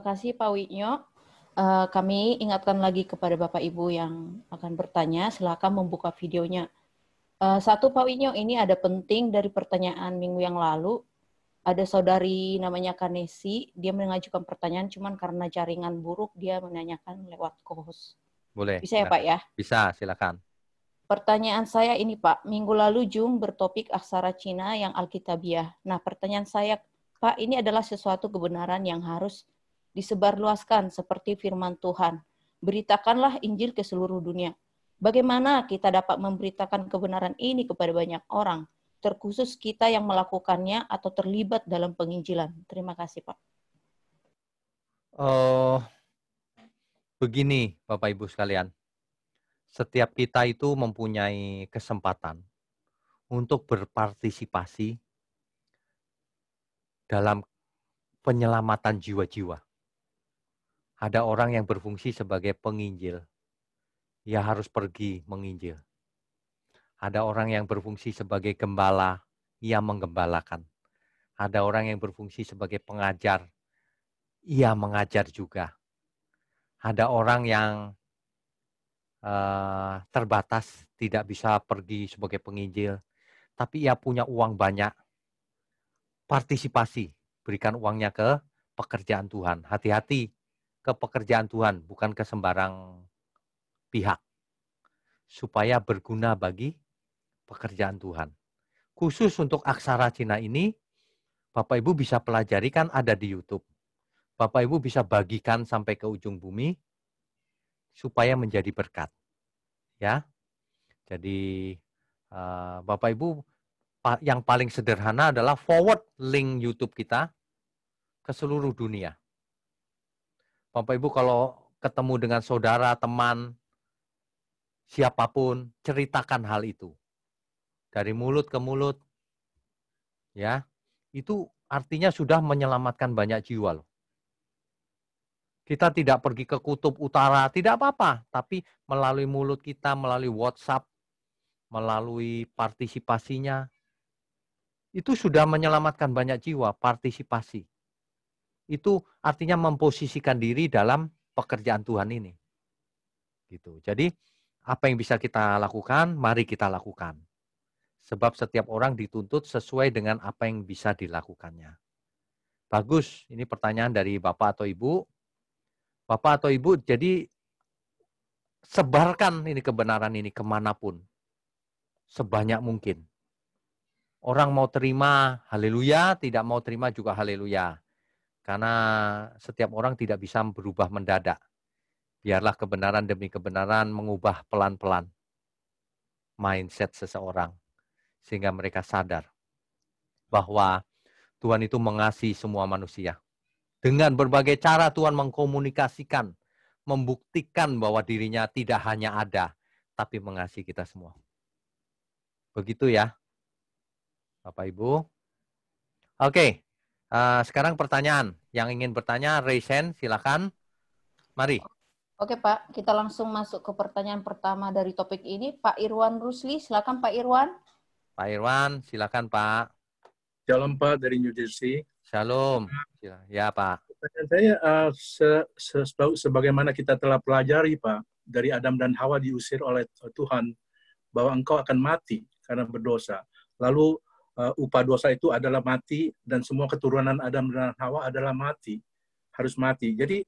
kasih Pak Winyo. Kami ingatkan lagi kepada Bapak Ibu yang akan bertanya, silakan membuka videonya. Satu Pak Winyo, ini ada penting dari pertanyaan minggu yang lalu. Ada saudari namanya Kanesi, dia mengajukan pertanyaan, cuman karena jaringan buruk dia menanyakan lewat co-host. Boleh. Bisa ya Pak ya? Bisa, silakan. Pertanyaan saya ini Pak, minggu lalu Jung bertopik aksara Cina yang Alkitabiah. Nah pertanyaan saya Pak, ini adalah sesuatu kebenaran yang harus disebarluaskan seperti firman Tuhan. Beritakanlah Injil ke seluruh dunia. Bagaimana kita dapat memberitakan kebenaran ini kepada banyak orang, terkhusus kita yang melakukannya atau terlibat dalam penginjilan? Terima kasih Pak. Begini Bapak Ibu sekalian, setiap kita itu mempunyai kesempatan untuk berpartisipasi dalam penyelamatan jiwa-jiwa. Ada orang yang berfungsi sebagai penginjil, ia harus pergi menginjil. Ada orang yang berfungsi sebagai gembala, ia menggembalakan. Ada orang yang berfungsi sebagai pengajar, ia mengajar juga. Ada orang yang terbatas, tidak bisa pergi sebagai penginjil, tapi ia punya uang banyak. Partisipasi, berikan uangnya ke pekerjaan Tuhan. Hati-hati ke pekerjaan Tuhan, bukan ke sembarang pihak. Supaya berguna bagi pekerjaan Tuhan. Khusus untuk aksara Cina ini, Bapak Ibu bisa pelajari, kan ada di YouTube. Bapak Ibu bisa bagikan sampai ke ujung bumi, supaya menjadi berkat. Ya, jadi Bapak Ibu, yang paling sederhana adalah forward link YouTube kita ke seluruh dunia. Bapak Ibu kalau ketemu dengan saudara, teman, siapapun, ceritakan hal itu. Dari mulut ke mulut, ya, itu artinya sudah menyelamatkan banyak jiwa loh. Kita tidak pergi ke kutub utara, tidak apa-apa, tapi melalui mulut kita, melalui WhatsApp, melalui partisipasinya, itu sudah menyelamatkan banyak jiwa, partisipasi. Itu artinya memposisikan diri dalam pekerjaan Tuhan ini. Gitu. Jadi, apa yang bisa kita lakukan, mari kita lakukan. Sebab setiap orang dituntut sesuai dengan apa yang bisa dilakukannya. Bagus, ini pertanyaan dari Bapak atau Ibu. Bapak atau Ibu, jadi sebarkan ini kebenaran ini kemanapun. Sebanyak mungkin. Orang mau terima, haleluya, tidak mau terima juga haleluya. Karena setiap orang tidak bisa berubah mendadak. Biarlah kebenaran demi kebenaran mengubah pelan-pelan mindset seseorang. Sehingga mereka sadar bahwa Tuhan itu mengasihi semua manusia. Dengan berbagai cara Tuhan mengkomunikasikan, membuktikan bahwa dirinya tidak hanya ada, tapi mengasihi kita semua. Begitu ya, Bapak Ibu. Oke. Sekarang pertanyaan. Yang ingin bertanya, raise hand, silakan. Mari. Oke Pak, kita langsung masuk ke pertanyaan pertama dari topik ini. Pak Irwan Rusli, silakan Pak Irwan. Pak Irwan, silakan Pak. Shalom Pak dari New Jersey. Shalom. Ya Pak. Pertanyaan saya, sebagaimana kita telah pelajari Pak, dari Adam dan Hawa diusir oleh Tuhan, bahwa engkau akan mati karena berdosa. Lalu upah dosa itu adalah mati, dan semua keturunan Adam dan Hawa adalah mati, harus mati. Jadi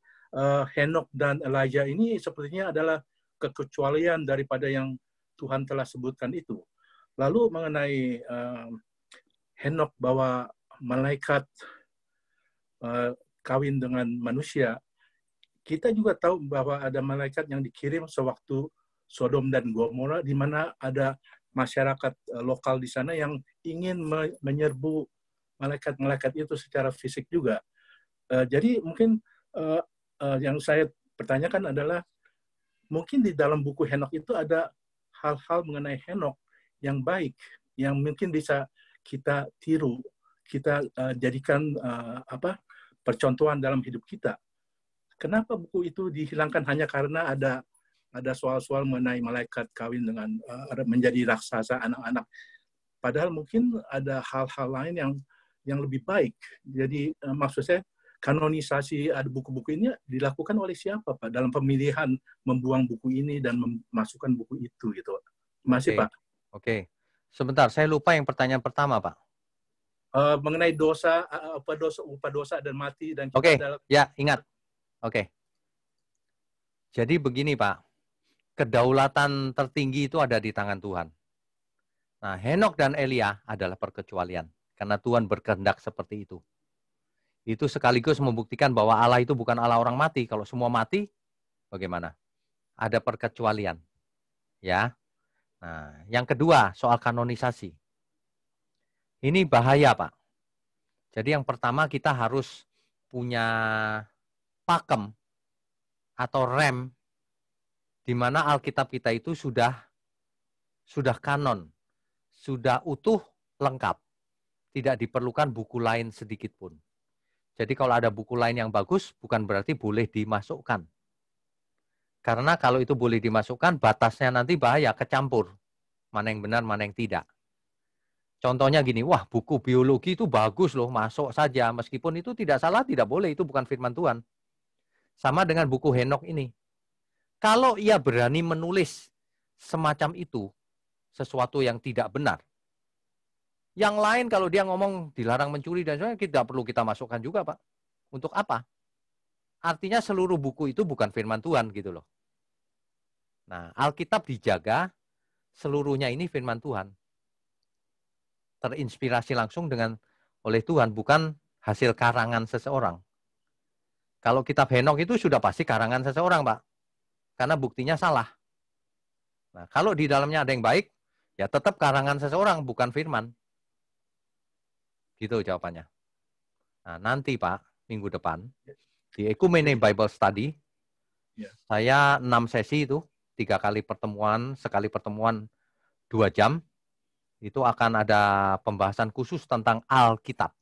Henok dan Elijah ini sepertinya adalah kekecualian daripada yang Tuhan telah sebutkan itu. Lalu mengenai Henok bahwa malaikat kawin dengan manusia, kita juga tahu bahwa ada malaikat yang dikirim sewaktu Sodom dan Gomora, di mana ada masyarakat lokal di sana yang ingin menyerbu malaikat-malaikat itu secara fisik juga. Jadi mungkin yang saya pertanyakan adalah, mungkin di dalam buku Henok itu ada hal-hal mengenai Henok yang baik, yang mungkin bisa kita tiru, kita jadikan percontohan dalam hidup kita. Kenapa buku itu dihilangkan hanya karena ada soal-soal mengenai malaikat kawin dengan menjadi raksasa anak-anak. Padahal mungkin ada hal-hal lain yang lebih baik. Jadi maksud saya, kanonisasi ada buku-buku ini dilakukan oleh siapa, Pak? Dalam pemilihan membuang buku ini dan memasukkan buku itu, gitu. Masih, Pak. Oke. Sebentar, saya lupa yang pertanyaan pertama, Pak. Mengenai dosa, upah dosa dan mati, dan kita Oke, adalah... ya ingat. Oke. Jadi begini, Pak. Kedaulatan tertinggi itu ada di tangan Tuhan. Nah, Henok dan Elia adalah perkecualian. Karena Tuhan berkehendak seperti itu. Itu sekaligus membuktikan bahwa Allah itu bukan Allah orang mati. Kalau semua mati, bagaimana? Ada perkecualian. Ya. Nah, yang kedua, soal kanonisasi. Ini bahaya, Pak. Jadi yang pertama kita harus punya pakem atau rem di mana Alkitab kita itu sudah kanon, sudah utuh, lengkap. Tidak diperlukan buku lain sedikit pun. Jadi kalau ada buku lain yang bagus, bukan berarti boleh dimasukkan. Karena kalau itu boleh dimasukkan, batasnya nanti bahaya, kecampur. Mana yang benar, mana yang tidak. Contohnya gini, wah buku biologi itu bagus loh, masuk saja. Meskipun itu tidak salah, tidak boleh, itu bukan firman Tuhan. Sama dengan buku Henok ini. Kalau ia berani menulis semacam itu, sesuatu yang tidak benar. Yang lain kalau dia ngomong dilarang mencuri dan sebagainya, tidak perlu kita masukkan juga, Pak. Untuk apa? Artinya seluruh buku itu bukan firman Tuhan gitu loh. Nah, Alkitab dijaga, seluruhnya ini firman Tuhan. Terinspirasi langsung oleh Tuhan, bukan hasil karangan seseorang. Kalau kitab Henok itu sudah pasti karangan seseorang, Pak. Karena buktinya salah. Nah, kalau di dalamnya ada yang baik, ya tetap karangan seseorang, bukan firman. Gitu jawabannya. Nah, nanti Pak, minggu depan, di Ekumene Bible Study, saya 6 sesi itu, 3 kali pertemuan, sekali pertemuan 2 jam, itu akan ada pembahasan khusus tentang Alkitab.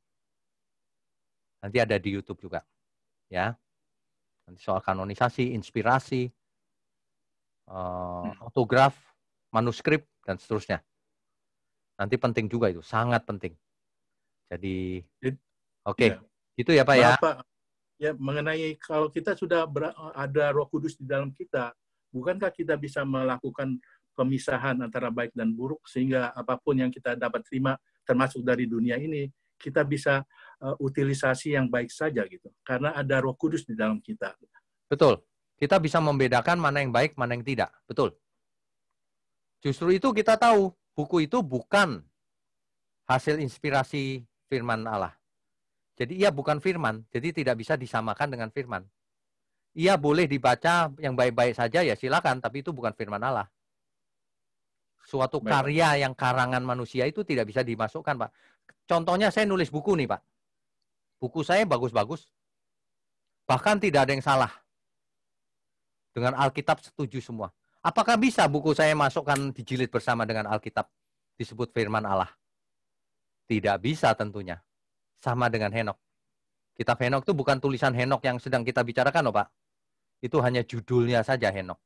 Nanti ada di YouTube juga. Ya. Nanti soal kanonisasi, inspirasi, autograf, manuskrip, dan seterusnya. Nanti penting juga itu, sangat penting. Jadi, oke. Itu ya Pak ya. Pak, ya mengenai kalau kita sudah ada Roh Kudus di dalam kita, bukankah kita bisa melakukan pemisahan antara baik dan buruk sehingga apapun yang kita dapat terima termasuk dari dunia ini kita bisa utilisasi yang baik saja gitu. Karena ada Roh Kudus di dalam kita. Betul. Kita bisa membedakan mana yang baik, mana yang tidak. Betul. Justru itu kita tahu buku itu bukan hasil inspirasi firman Allah. Jadi ia bukan firman, jadi tidak bisa disamakan dengan firman. Ia boleh dibaca yang baik-baik saja ya silakan, tapi itu bukan firman Allah. Suatu karya yang karangan manusia itu tidak bisa dimasukkan, Pak. Contohnya saya nulis buku nih, Pak. Buku saya bagus-bagus. Bahkan tidak ada yang salah. Dengan Alkitab setuju semua. Apakah bisa buku saya masukkan dijilid bersama dengan Alkitab? Disebut firman Allah. Tidak bisa tentunya. Sama dengan Henok. Kitab Henok itu bukan tulisan Henok yang sedang kita bicarakan, loh Pak. Itu hanya judulnya saja Henok.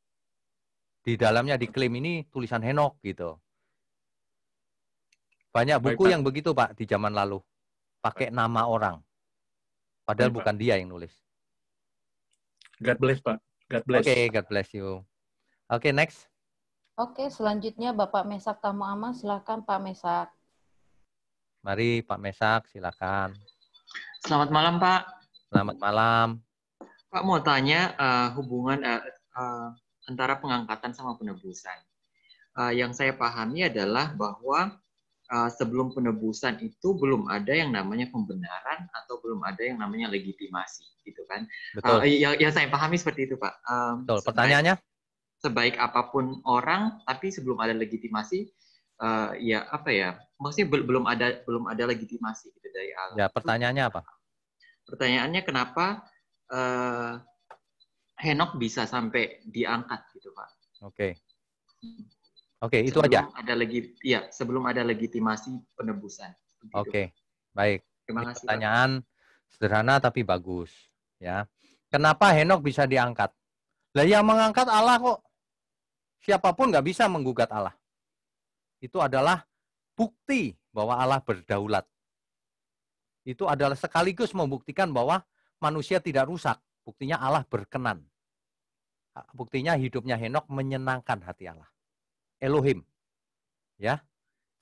Di dalamnya diklaim ini tulisan Henok gitu. Banyak buku yang begitu Pak di zaman lalu. Pakai nama orang. Padahal bukan dia yang nulis. God bless Pak. God bless. Oke, God bless you. Oke, next. Oke, selanjutnya Bapak Mesak Tamuama, silakan Pak Mesak. Mari Pak Mesak, silakan. Selamat malam Pak. Selamat malam. Pak mau tanya hubungan antara pengangkatan sama penebusan. Yang saya pahami adalah bahwa sebelum penebusan itu belum ada yang namanya pembenaran atau belum ada yang namanya legitimasi, gitu kan? Betul. Yang saya pahami seperti itu Pak. Betul. Pertanyaannya? Sebaik apapun orang, tapi sebelum ada legitimasi, ya apa ya? Maksudnya belum ada legitimasi gitu dari Allah. Ya, pertanyaannya apa? Pertanyaannya kenapa Henok bisa sampai diangkat gitu Pak? Oke. Oke, itu aja. Sebelum ada legitimasi penebusan. Oke, baik. Terima kasih. Pertanyaan sederhana tapi bagus, ya. Kenapa Henok bisa diangkat? Lah yang mengangkat Allah kok. Siapapun nggak bisa menggugat Allah. Itu adalah bukti bahwa Allah berdaulat. Itu adalah sekaligus membuktikan bahwa manusia tidak rusak. Buktinya Allah berkenan. Buktinya hidupnya Henok menyenangkan hati Allah. Elohim. Ya.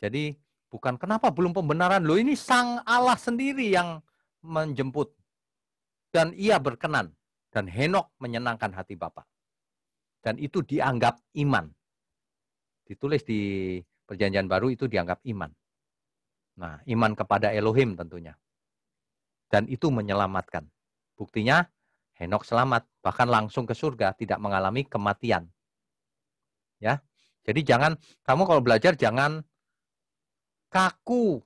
Jadi bukan kenapa belum pembenaran. Loh, ini sang Allah sendiri yang menjemput. Dan ia berkenan. Dan Henok menyenangkan hati Bapa. Dan itu dianggap iman. Ditulis di Perjanjian Baru itu dianggap iman. Nah, iman kepada Elohim tentunya. Dan itu menyelamatkan. Buktinya Henok selamat, bahkan langsung ke surga, tidak mengalami kematian. Ya. Jadi jangan, kamu kalau belajar jangan kaku,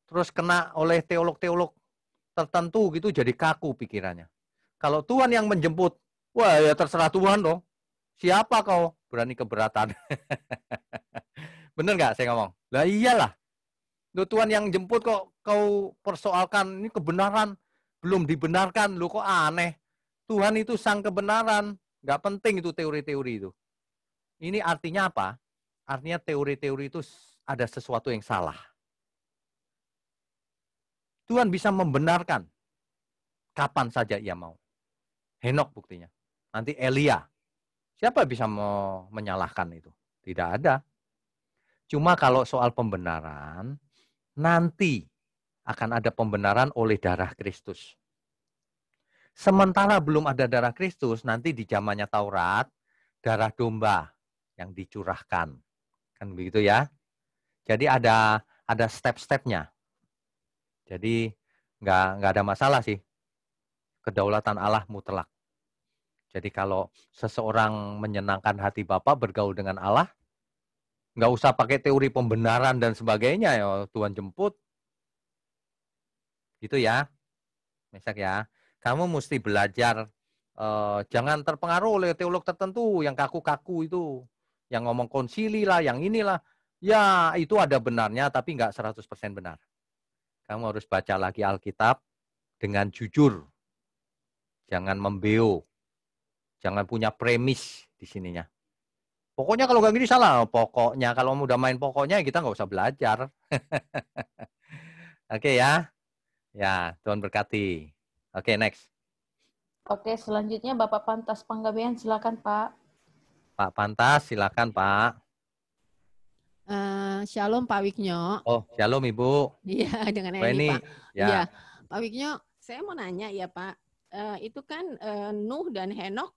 terus kena oleh teolog-teolog tertentu gitu, jadi kaku pikirannya. Kalau Tuhan yang menjemput, wah ya terserah Tuhan dong. Siapa kau berani keberatan? Bener nggak saya ngomong? Lah iyalah. Loh, Tuhan yang jemput kok kau persoalkan, ini kebenaran belum dibenarkan, lu kok aneh. Tuhan itu sang kebenaran, nggak penting itu teori-teori itu. Ini artinya apa? Artinya teori-teori itu ada sesuatu yang salah. Tuhan bisa membenarkan kapan saja ia mau. Henok buktinya. Nanti Elia. Siapa bisa mau menyalahkan itu? Tidak ada. Cuma kalau soal pembenaran, nanti akan ada pembenaran oleh darah Kristus. Sementara belum ada darah Kristus, nanti di zamannya Taurat, darah domba yang dicurahkan. Kan begitu ya. Jadi ada step-stepnya. Jadi nggak ada masalah sih. Kedaulatan Allah mutlak. Jadi kalau seseorang menyenangkan hati Bapa bergaul dengan Allah, nggak usah pakai teori pembenaran dan sebagainya ya, Tuhan jemput. Gitu ya. Misalnya ya. Kamu mesti belajar, jangan terpengaruh oleh teolog tertentu yang kaku-kaku itu. Yang ngomong konsili lah, yang inilah. Ya, itu ada benarnya, tapi nggak 100% benar. Kamu harus baca lagi Alkitab dengan jujur. Jangan membeo. Jangan punya premis di sininya. Pokoknya kalau nggak gini salah. Pokoknya, kalau udah main pokoknya, kita nggak usah belajar. Oke ya. Ya, Tuhan berkati. Oke, next. Oke, selanjutnya Bapak Pantas Panggabean, silakan Pak. Pak Pantas, silakan Pak. Shalom Pak Wiknyo. Oh, shalom Ibu. Iya, dengan Eni ini, Pak. Ya. Iya, Pak Wiknyo, saya mau nanya ya Pak. Itu kan Nuh dan Henok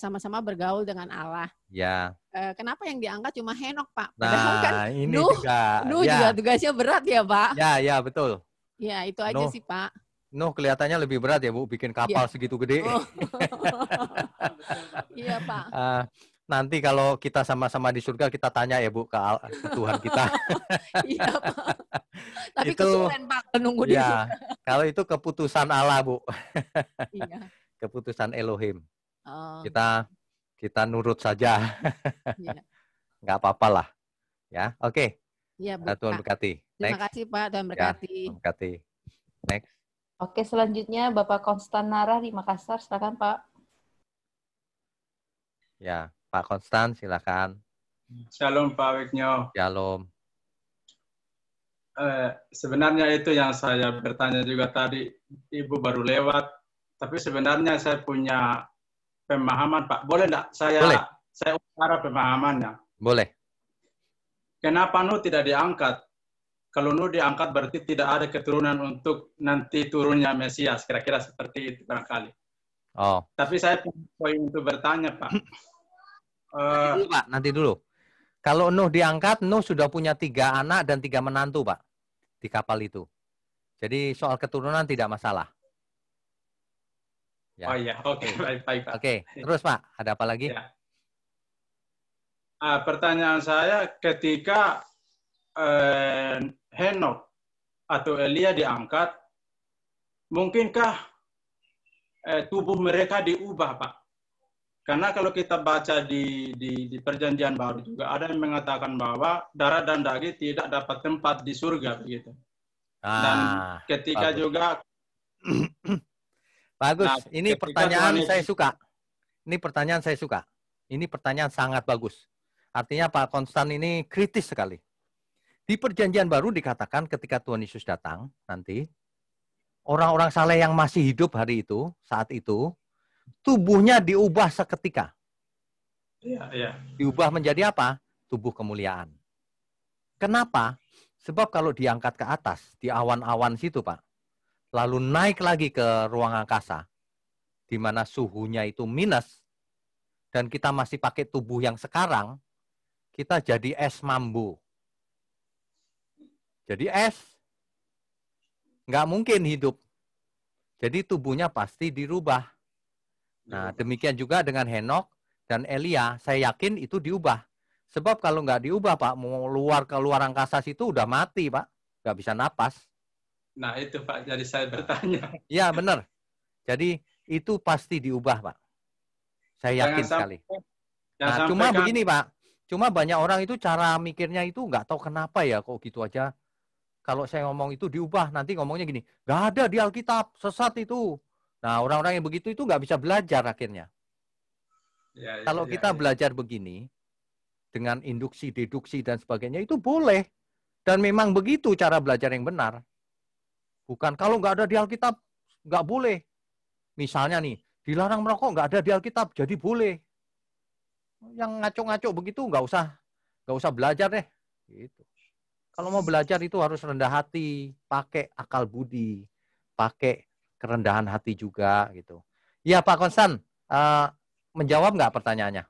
sama-sama bergaul dengan Allah. Ya. Kenapa yang diangkat cuma Henok Pak? Padahal kan ini Nuh ya. juga tugasnya berat ya Pak. Ya, betul. Ya, itu aja sih Pak. Nuh kelihatannya lebih berat ya Bu, bikin kapal segitu gede. Oh. Iya Pak. Nanti kalau kita sama-sama di surga, kita tanya ya Bu ke Tuhan kita. Iya Pak. Tapi itu, kesulitan Pak menunggu di surga. Kalau itu keputusan Allah Bu. Iya. Keputusan Elohim. Oh. Kita nurut saja. Iya. Nggak apa-apa lah. Ya, oke. Iya Bu. Tuhan berkati. Terima kasih Pak, Tuhan berkati. Ya, Tuhan berkati. Next. Oke, selanjutnya Bapak Konstan Nara di Makassar, silakan Pak. Ya, Pak Konstan, silakan. Shalom Pak Wiknyo. Shalom. Sebenarnya itu yang saya bertanya juga tadi, Ibu baru lewat. Tapi sebenarnya saya punya pemahaman Pak. Boleh enggak saya utara pemahamannya? Boleh. Kenapa Nuh tidak diangkat? Kalau Nuh diangkat berarti tidak ada keturunan untuk nanti turunnya Mesias. Kira-kira seperti itu barangkali. Oh. Tapi saya punya poin untuk bertanya Pak. Nanti dulu. Kalau Nuh diangkat, Nuh sudah punya 3 anak dan 3 menantu Pak. Di kapal itu. Jadi soal keturunan tidak masalah. Ya. Oh iya, oke. Baik Pak. Oke, terus Pak, ada apa lagi? Ya. Pertanyaan saya, ketika Henok atau Elia diangkat, mungkinkah tubuh mereka diubah, Pak? Karena kalau kita baca di Perjanjian Baru juga ada yang mengatakan bahwa darah dan daging tidak dapat tempat di surga, begitu. Dan ketika bagus. juga bagus. Ini pertanyaan saya suka. Ini pertanyaan sangat bagus. Artinya Pak Konstan ini kritis sekali. Di Perjanjian Baru dikatakan ketika Tuhan Yesus datang nanti, orang-orang saleh yang masih hidup hari itu, saat itu, tubuhnya diubah seketika. Iya, iya. Diubah menjadi apa? Tubuh kemuliaan. Kenapa? Sebab kalau diangkat ke atas, di awan-awan situ, Pak, lalu naik lagi ke ruang angkasa, di mana suhunya itu minus, dan kita masih pakai tubuh yang sekarang, kita jadi es mambu. Jadi es, nggak mungkin hidup. Jadi tubuhnya pasti dirubah. Nah, demikian juga dengan Henok dan Elia, saya yakin itu diubah. Sebab kalau nggak diubah, Pak, mau keluar angkasa situ udah mati, Pak. Nggak bisa napas. Nah, itu Pak, jadi saya bertanya. Iya, benar. Jadi itu pasti diubah, Pak. Saya yakin sekali. Nah, cuma begini, Pak. Cuma banyak orang itu cara mikirnya itu nggak tahu kenapa ya, kok gitu aja. Kalau saya ngomong itu diubah, nanti ngomongnya gini, nggak ada di Alkitab, sesat itu. Nah, orang-orang yang begitu itu nggak bisa belajar akhirnya. Kalau kita belajar begini, dengan induksi, deduksi, dan sebagainya, itu boleh. Dan memang begitu cara belajar yang benar. Bukan, kalau nggak ada di Alkitab, nggak boleh. Misalnya nih, dilarang merokok nggak ada di Alkitab, jadi boleh. Yang ngaco-ngaco begitu nggak usah belajar deh. Gitu. Kalau mau belajar itu harus rendah hati, pakai akal budi, pakai kerendahan hati juga gitu. Ya Pak Konstan, menjawab nggak pertanyaannya?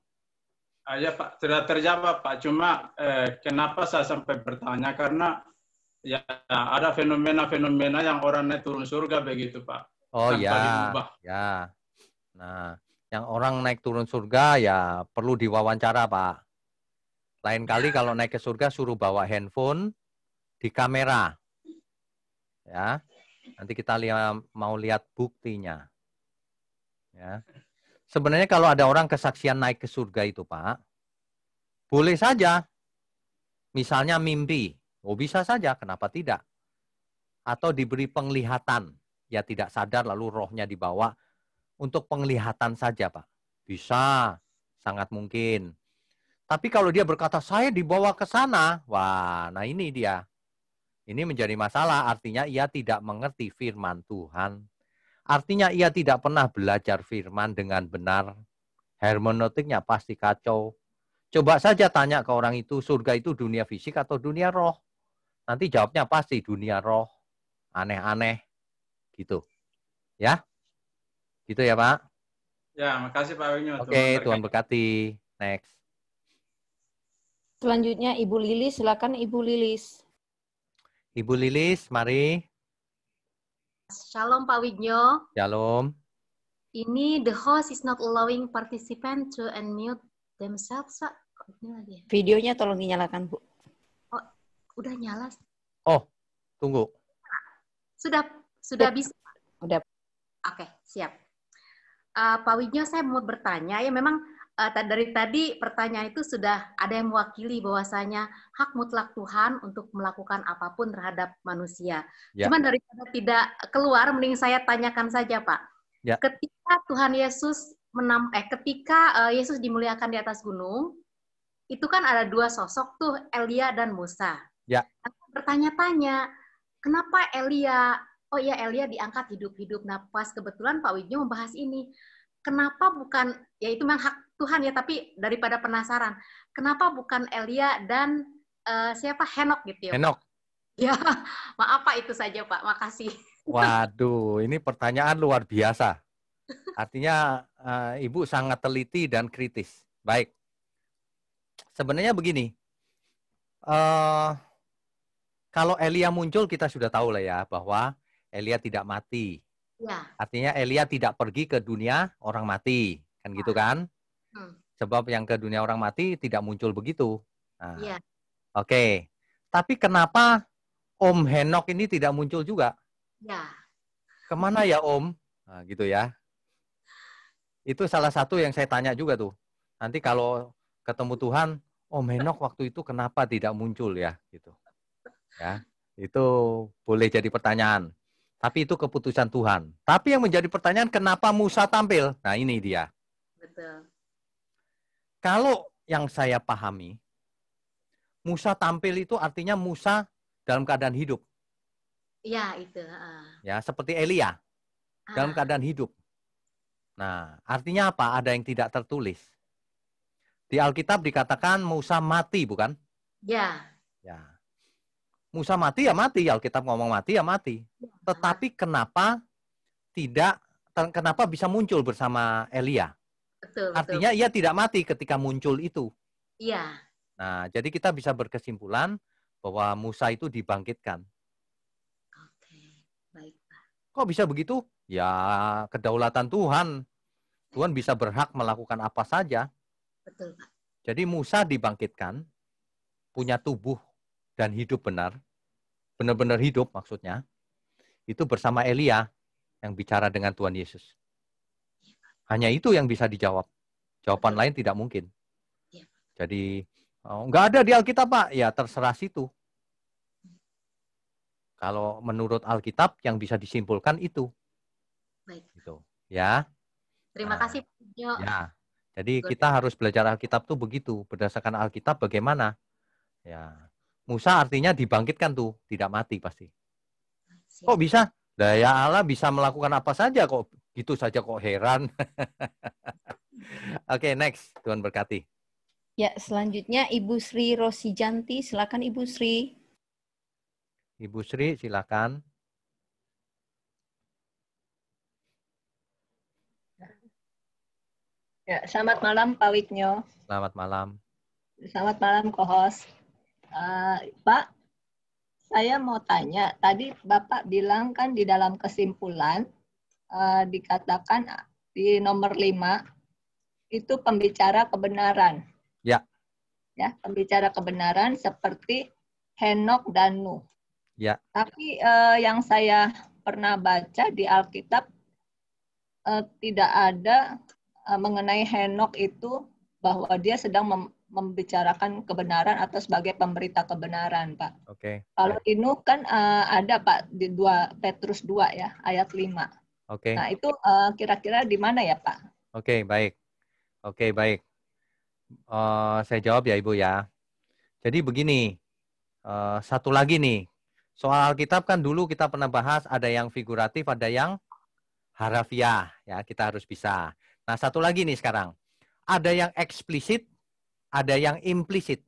Ya Pak, sudah terjawab Pak. Cuma kenapa saya sampai bertanya, karena ya ada fenomena-fenomena yang orang naik turun surga begitu Pak. Oh tanpa diubah. Ya. Nah, yang orang naik turun surga ya perlu diwawancara Pak. Lain kali kalau naik ke surga suruh bawa handphone di kamera. Ya. Nanti kita mau lihat buktinya. Ya. Sebenarnya kalau ada orang kesaksian naik ke surga itu, Pak, boleh saja. Misalnya mimpi. Oh, bisa saja, kenapa tidak? Atau diberi penglihatan. Ya tidak sadar lalu rohnya dibawa untuk penglihatan saja, Pak. Bisa, sangat mungkin. Tapi kalau dia berkata, saya dibawa ke sana, wah, nah ini dia. Ini menjadi masalah, artinya ia tidak mengerti firman Tuhan. Artinya ia tidak pernah belajar firman dengan benar. Hermeneutiknya pasti kacau. Coba saja tanya ke orang itu, surga itu dunia fisik atau dunia roh? Nanti jawabnya pasti dunia roh. Aneh-aneh. Gitu. Ya? Gitu ya, Pak? Ya, makasih Pak Winyo. Oke, Tuhan berkati. Next. Selanjutnya Ibu Lilis, silakan Ibu Lilis. Ibu Lilis, mari. Shalom Pak Widyo. Shalom. Ini the host is not allowing participant to unmute themselves. Videonya tolong dinyalakan, Bu. Oh, udah nyala. Oh, tunggu. Sudah bisa. Udah. Oke, siap. Pak Widyo, saya mau bertanya, ya memang dari tadi pertanyaan itu sudah ada yang mewakili bahwasanya hak mutlak Tuhan untuk melakukan apapun terhadap manusia. Ya. Cuman daripada tidak keluar, mending saya tanyakan saja, Pak. Ya. Ketika Tuhan Yesus ketika Yesus dimuliakan di atas gunung, itu kan ada dua sosok tuh, Elia dan Musa. Ya. Aku bertanya-tanya, kenapa Elia diangkat hidup-hidup. Nah, pas kebetulan Pak Widyo membahas ini. Kenapa bukan, ya itu memang hak Tuhan ya, tapi daripada penasaran, kenapa bukan Elia dan Henok gitu ya? Henok. Ya, maaf Pak, itu saja Pak, makasih. Waduh, ini pertanyaan luar biasa. Artinya Ibu sangat teliti dan kritis. Baik. Sebenarnya begini, kalau Elia muncul kita sudah tahu lah ya, bahwa Elia tidak mati. Ya. Artinya Elia tidak pergi ke dunia orang mati. Kan gitu kan? Sebab yang ke dunia orang mati tidak muncul begitu. Nah, ya. Oke. Tapi kenapa Om Henok ini tidak muncul juga? Ya. Kemana ya Om? Nah, gitu ya. Itu salah satu yang saya tanya juga tuh. Nanti kalau ketemu Tuhan, Om Henok waktu itu kenapa tidak muncul ya? Gitu. Ya, itu boleh jadi pertanyaan. Tapi itu keputusan Tuhan. Tapi yang menjadi pertanyaan, kenapa Musa tampil? Nah, ini dia. Betul. Kalau yang saya pahami, Musa tampil itu artinya Musa dalam keadaan hidup. Iya, itu. Ya, seperti Elia dalam keadaan hidup. Nah, artinya apa? Ada yang tidak tertulis. Di Alkitab dikatakan Musa mati, bukan? Ya. Ya. Musa mati ya mati, Alkitab ngomong mati ya mati. Tetapi kenapa kenapa bisa muncul bersama Elia? Betul, Artinya ia tidak mati ketika muncul itu. Iya. Nah, jadi kita bisa berkesimpulan bahwa Musa itu dibangkitkan. Oke, baik. Kok bisa begitu? Ya, kedaulatan Tuhan. Tuhan bisa berhak melakukan apa saja. Betul, Pak. Jadi Musa dibangkitkan, punya tubuh dan hidup benar-benar hidup maksudnya, itu bersama Elia yang bicara dengan Tuhan Yesus. Hanya itu yang bisa dijawab. Jawaban lain tidak mungkin. Jadi, nggak ada di Alkitab, Pak. Ya, terserah situ. Kalau menurut Alkitab, yang bisa disimpulkan itu. Baik. Gitu. Ya. Terima kasih, Pak Widjo. Ya. Jadi kita harus belajar Alkitab tuh begitu. Berdasarkan Alkitab bagaimana? Ya. Musa artinya dibangkitkan tuh, tidak mati pasti. Kok bisa? Ya Allah bisa melakukan apa saja kok gitu saja kok heran. Oke, next. Tuhan berkati. Ya, selanjutnya Ibu Sri Rosijanti. Silakan Ibu Sri. Ibu Sri, silakan. Ya, selamat malam Pak Widjo. Selamat malam. Selamat malam co-host. Pak, saya mau tanya, tadi Bapak bilang kan di dalam kesimpulan dikatakan di nomor 5 itu pembicara kebenaran. Ya. Ya, pembicara kebenaran seperti Henok dan Nuh. Ya. Tapi yang saya pernah baca di Alkitab tidak ada mengenai Henok itu bahwa dia sedang membicarakan kebenaran atau sebagai pemberita kebenaran, Pak. Oke. Kalau di Nuh kan ada, Pak, di 2 Petrus 2 ya, ayat 5. Oke. Nah, itu kira-kira di mana ya, Pak? Oke, baik. Oke, baik. Saya jawab ya, Ibu ya. Jadi begini, satu lagi nih. Soal Alkitab kan dulu kita pernah bahas ada yang figuratif, ada yang harafiah. Ya, kita harus bisa. Nah, satu lagi nih sekarang. Ada yang eksplisit, ada yang implisit.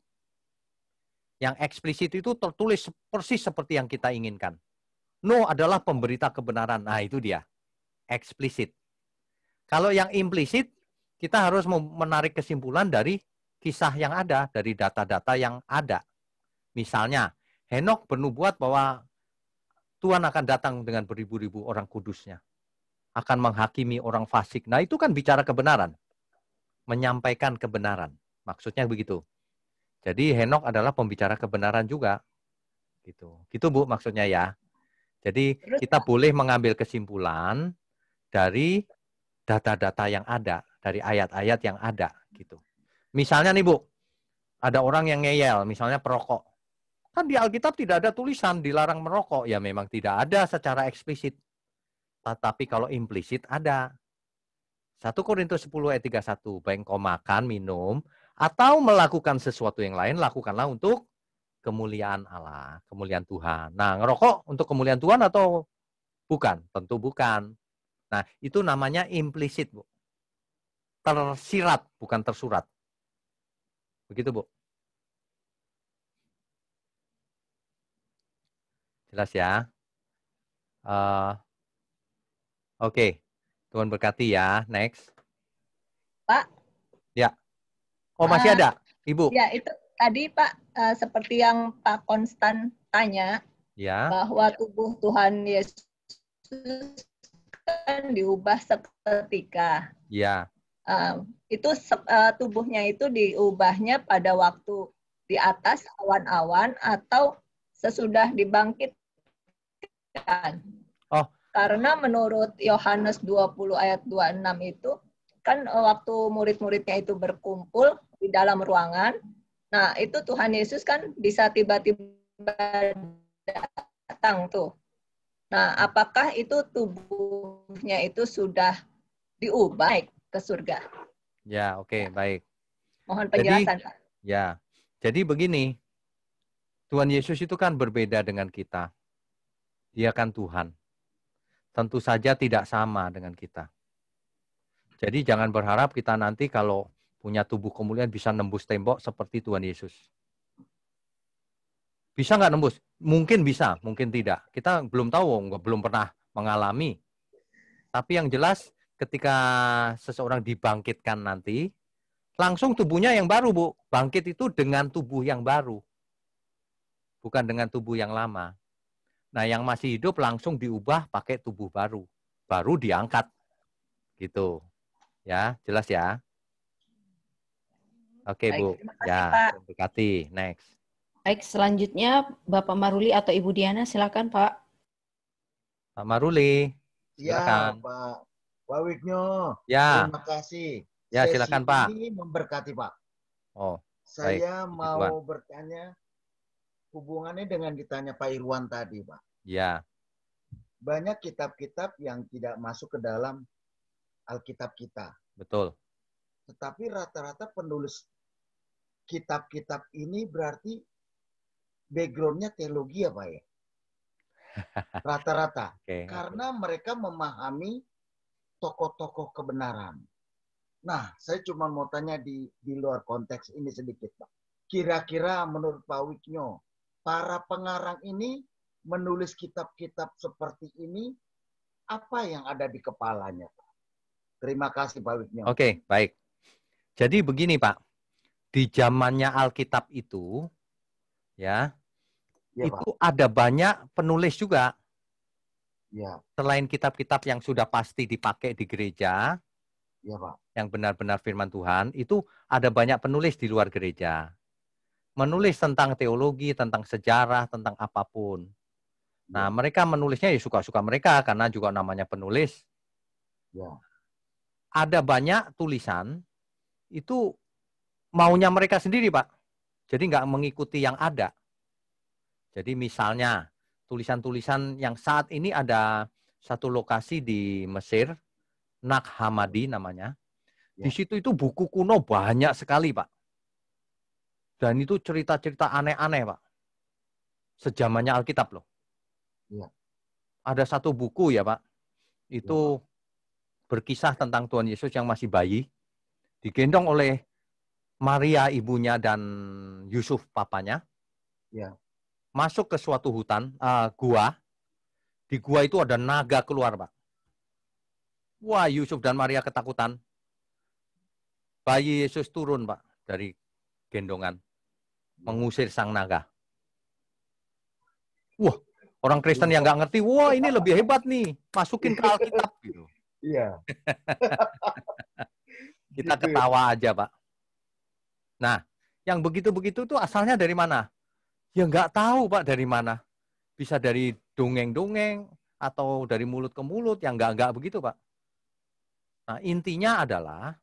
Yang eksplisit itu tertulis persis seperti yang kita inginkan. Nuh adalah pemberita kebenaran. Nah, itu dia. Eksplisit. Kalau yang implisit, kita harus menarik kesimpulan dari kisah yang ada, dari data-data yang ada. Misalnya, Henok bernubuat bahwa Tuhan akan datang dengan beribu-ribu orang kudusnya. Akan menghakimi orang fasik. Nah, itu kan bicara kebenaran. Menyampaikan kebenaran. Maksudnya begitu. Jadi Henok adalah pembicara kebenaran juga. Gitu Bu maksudnya ya. Jadi kita boleh mengambil kesimpulan dari data-data yang ada, dari ayat-ayat yang ada gitu. Misalnya nih Bu, ada orang yang ngeyel, misalnya perokok. Kan di Alkitab tidak ada tulisan dilarang merokok. Ya memang tidak ada secara eksplisit. Tetapi kalau implisit ada. 1 Korintus 10 ayat 31, baik kau makan, minum, atau melakukan sesuatu yang lain, lakukanlah untuk kemuliaan Allah, kemuliaan Tuhan. Nah, ngerokok untuk kemuliaan Tuhan atau bukan? Tentu bukan. Nah, itu namanya implisit, Bu. Tersirat, bukan tersurat. Begitu, Bu. Jelas ya? Oke. Tuhan berkati ya. Next. Pak. Ya. Oh, masih ada, Ibu? Ya, itu tadi Pak, seperti yang Pak Konstan tanya, ya, bahwa tubuh Tuhan Yesus kan diubah seketika. Ya. Itu tubuhnya itu diubahnya pada waktu di atas awan-awan atau sesudah dibangkitkan. Oh. Karena menurut Yohanes 20 ayat 26 itu, kan waktu murid-muridnya itu berkumpul di dalam ruangan, nah itu Tuhan Yesus kan bisa tiba-tiba datang tuh. Nah, apakah itu tubuhnya itu sudah diubah ke surga? Ya, oke, baik. Mohon penjelasan, Pak. Ya, jadi begini, Tuhan Yesus itu kan berbeda dengan kita. Dia kan Tuhan. Tentu saja tidak sama dengan kita. Jadi jangan berharap kita nanti kalau punya tubuh kemuliaan bisa nembus tembok seperti Tuhan Yesus. Bisa nggak nembus? Mungkin bisa, mungkin tidak. Kita belum tahu, belum pernah mengalami. Tapi yang jelas ketika seseorang dibangkitkan nanti, langsung tubuhnya yang baru, Bu. Bangkit itu dengan tubuh yang baru. Bukan dengan tubuh yang lama. Nah, yang masih hidup langsung diubah pakai tubuh baru. Baru diangkat. Gitu. Ya, jelas ya? Oke, Bu. Baik, terima kasih, Ya, Pak. berkati. Next. Baik, selanjutnya Bapak Maruli atau Ibu Diana, silakan Pak. Pak Maruli, Ya, silakan. Pak Wigno. Ya. Terima kasih. Ya, silakan, Sesi Pak. ini memberkati, Pak. Oh, Saya baik. mau bertanya hubungannya dengan ditanya Pak Irwan tadi, Pak. Ya. Banyak kitab-kitab yang tidak masuk ke dalam Alkitab kita. Betul. Tetapi rata-rata penulis kitab-kitab ini berarti background-nya teologi ya, Pak ya? Rata-rata. Okay. Karena mereka memahami tokoh-tokoh kebenaran. Nah, saya cuma mau tanya di luar konteks ini sedikit, Pak. Kira-kira menurut Pak Wigno, para pengarang ini menulis kitab-kitab seperti ini, apa yang ada di kepalanya, Pak? Terima kasih, Pak Wigno. Oke, baik. Jadi begini, Pak. Di zamannya Alkitab itu, ya, itu Pak. ada banyak penulis juga. Ya. Selain kitab-kitab yang sudah pasti dipakai di gereja, ya, Pak, yang benar-benar firman Tuhan, itu ada banyak penulis di luar gereja. Menulis tentang teologi, tentang sejarah, tentang apapun. Nah, mereka menulisnya ya suka-suka mereka, karena juga namanya penulis. Ya. Ada banyak tulisan, itu maunya mereka sendiri, Pak. Jadi nggak mengikuti yang ada. Jadi misalnya, tulisan-tulisan yang saat ini ada satu lokasi di Mesir, Nag Hammadi namanya. Ya. Di situ itu buku kuno banyak sekali, Pak. Dan itu cerita-cerita aneh-aneh, Pak. Sejamannya Alkitab loh. Ya. Ada satu buku ya, Pak. Itu ya, berkisah tentang Tuhan Yesus yang masih bayi. Digendong oleh Maria ibunya dan Yusuf papanya. Ya. Masuk ke suatu hutan, gua. Di gua itu ada naga keluar, Pak. Wah, Yusuf dan Maria ketakutan. Bayi Yesus turun, Pak, dari gendongan. Mengusir sang naga. Wah, orang Kristen yang nggak ngerti, wah ini lebih hebat nih, masukin ke Alkitab gitu. Iya. Kita ketawa aja, Pak. Nah, yang begitu-begitu tuh asalnya dari mana? Ya nggak tahu, Pak, dari mana. Bisa dari dongeng-dongeng atau dari mulut ke mulut, yang nggak begitu, Pak. Nah, intinya adalah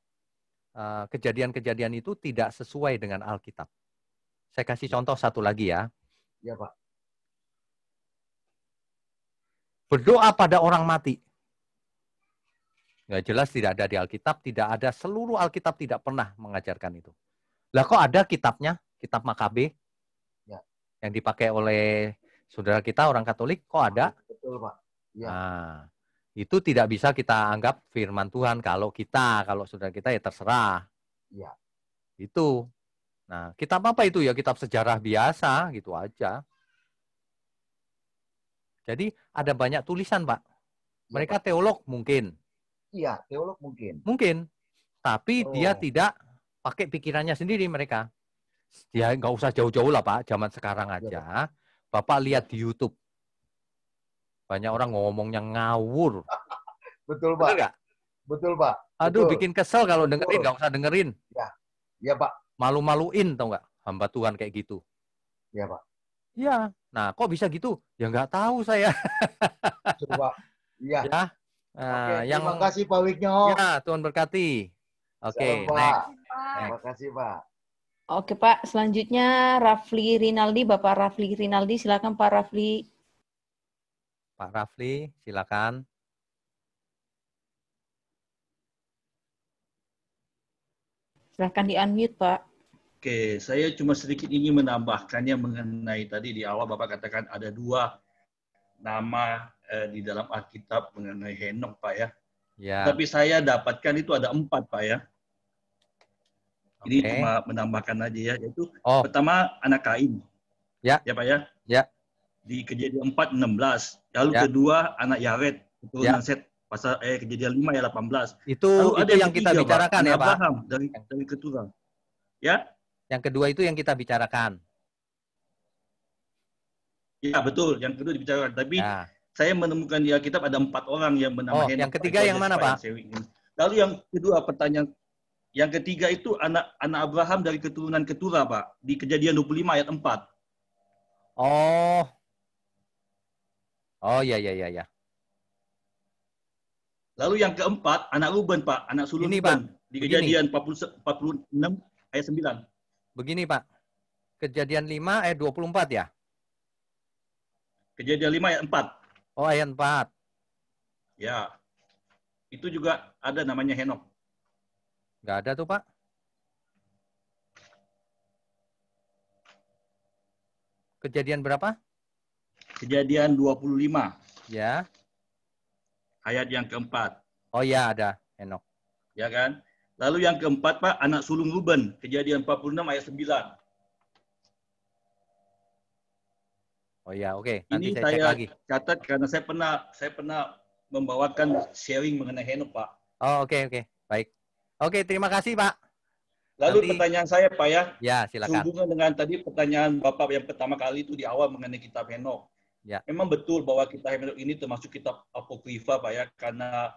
kejadian-kejadian itu tidak sesuai dengan Alkitab. Saya kasih contoh satu lagi ya. Ya, Pak. Berdoa pada orang mati. Nggak jelas, tidak ada di Alkitab, tidak ada, seluruh Alkitab tidak pernah mengajarkan itu. Lah kok ada kitabnya, kitab Makabe, ya, yang dipakai oleh saudara kita orang Katolik, kok ada? Betul, Pak. Ya. Nah, itu tidak bisa kita anggap firman Tuhan. Kalau saudara kita ya terserah. Ya. Itu. Nah, kitab apa itu ya? Kitab sejarah biasa, gitu aja. Jadi ada banyak tulisan, Pak. Mereka teolog mungkin. Iya, teolog mungkin. Mungkin. Tapi dia tidak pakai pikirannya sendiri mereka. Ya nggak usah jauh-jauh lah, Pak. Zaman sekarang aja. Bapak lihat di YouTube. Banyak orang ngomongnya ngawur. Betul, Pak. Betul nggak? Betul, Pak. Aduh, betul. bikin kesel kalau dengerin. Nggak usah dengerin. Ya. Ya, Pak. Malu-maluin, tau nggak? Hamba Tuhan kayak gitu. Ya, Pak. Ya. Nah, kok bisa gitu? Ya nggak tahu saya. Coba. Iya. Ya. Oke, terima kasih Pak Wigno. Ya, Tuhan berkati. Oke, Salam, next. Terima kasih, Pak. Oke, Pak. Selanjutnya Rafli Rinaldi. Bapak Rafli Rinaldi, silakan Pak Rafli. Pak Rafli, silakan. Silakan di-unmute, Pak. Oke, saya cuma sedikit ingin menambahkannya mengenai tadi di awal Bapak katakan ada dua nama di dalam Alkitab mengenai Henok, Pak ya. Ya. Tapi saya dapatkan itu ada 4, Pak ya. Ini Oke. cuma menambahkan aja ya. Yaitu Oh, pertama anak Kain. ya, Ya Pak ya. ya, Di Kejadian 4:16. Lalu ya, kedua anak Yared, ya. keturunan Set. Pasal Kejadian 5 ayat 18. Itu Lalu ada yang kita ketiga, bicarakan Pak, anak ya, Pak. Abraham dari keturunan. Ya. Yang kedua itu yang kita bicarakan. Ya betul, yang kedua dibicarakan. Tapi Ya. saya menemukan di Alkitab ada 4 orang yang bernama Oh, Henok. yang ketiga Itu yang aja, mana, Pak? Lalu yang kedua pertanyaan, yang ketiga itu anak Abraham dari keturunan Ketura, Pak. Di Kejadian 25 ayat 4. Oh. Oh, ya, ya, ya, ya. Lalu yang keempat, anak Ruben, Pak. Anak sulung Ini, Ruben. Pak. Di Begini. Kejadian 46 ayat 9. Begini, Pak. Kejadian 5 ayat 24 ya? Kejadian 5 ayat 4. Oh, ayat 4. Ya. Itu juga ada namanya Henok. Nggak ada tuh, Pak. Kejadian berapa? Kejadian 25. Ya. Ayat yang keempat. Oh ya, ada Henok. Ya kan? Lalu yang keempat, Pak, anak sulung Ruben. Kejadian 46 ayat 9. Oh ya, oke. Ini Nanti saya cek saya lagi. catat karena saya pernah membawakan sharing mengenai Henok, Pak. Oh, oke, oke. Baik. Oke, terima kasih, Pak. Lalu Nanti- pertanyaan saya, Pak ya. Ya, silakan. Sehubungan dengan tadi pertanyaan Bapak yang pertama kali itu di awal mengenai kitab Henok. Ya. Memang betul bahwa kitab Henok ini termasuk kitab apokrifa, Pak ya, karena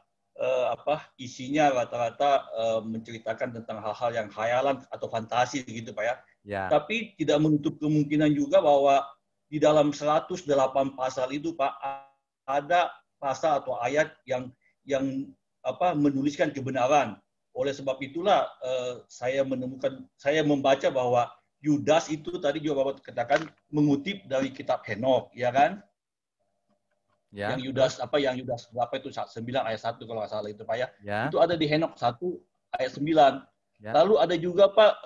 isinya rata-rata menceritakan tentang hal-hal yang khayalan atau fantasi gitu, Pak ya. Ya. Tapi tidak menutup kemungkinan juga bahwa di dalam 108 pasal itu, Pak, ada pasal atau ayat yang menuliskan kebenaran. Oleh sebab itulah saya membaca bahwa Yudas itu tadi juga Bapak katakan mengutip dari kitab Henok, ya kan? Ya. Yang Yudas berapa itu 9 ayat 1 kalau nggak salah itu, Pak ya. Ya. Itu ada di Henok 1 ayat 9. Ya. Lalu ada juga, Pak,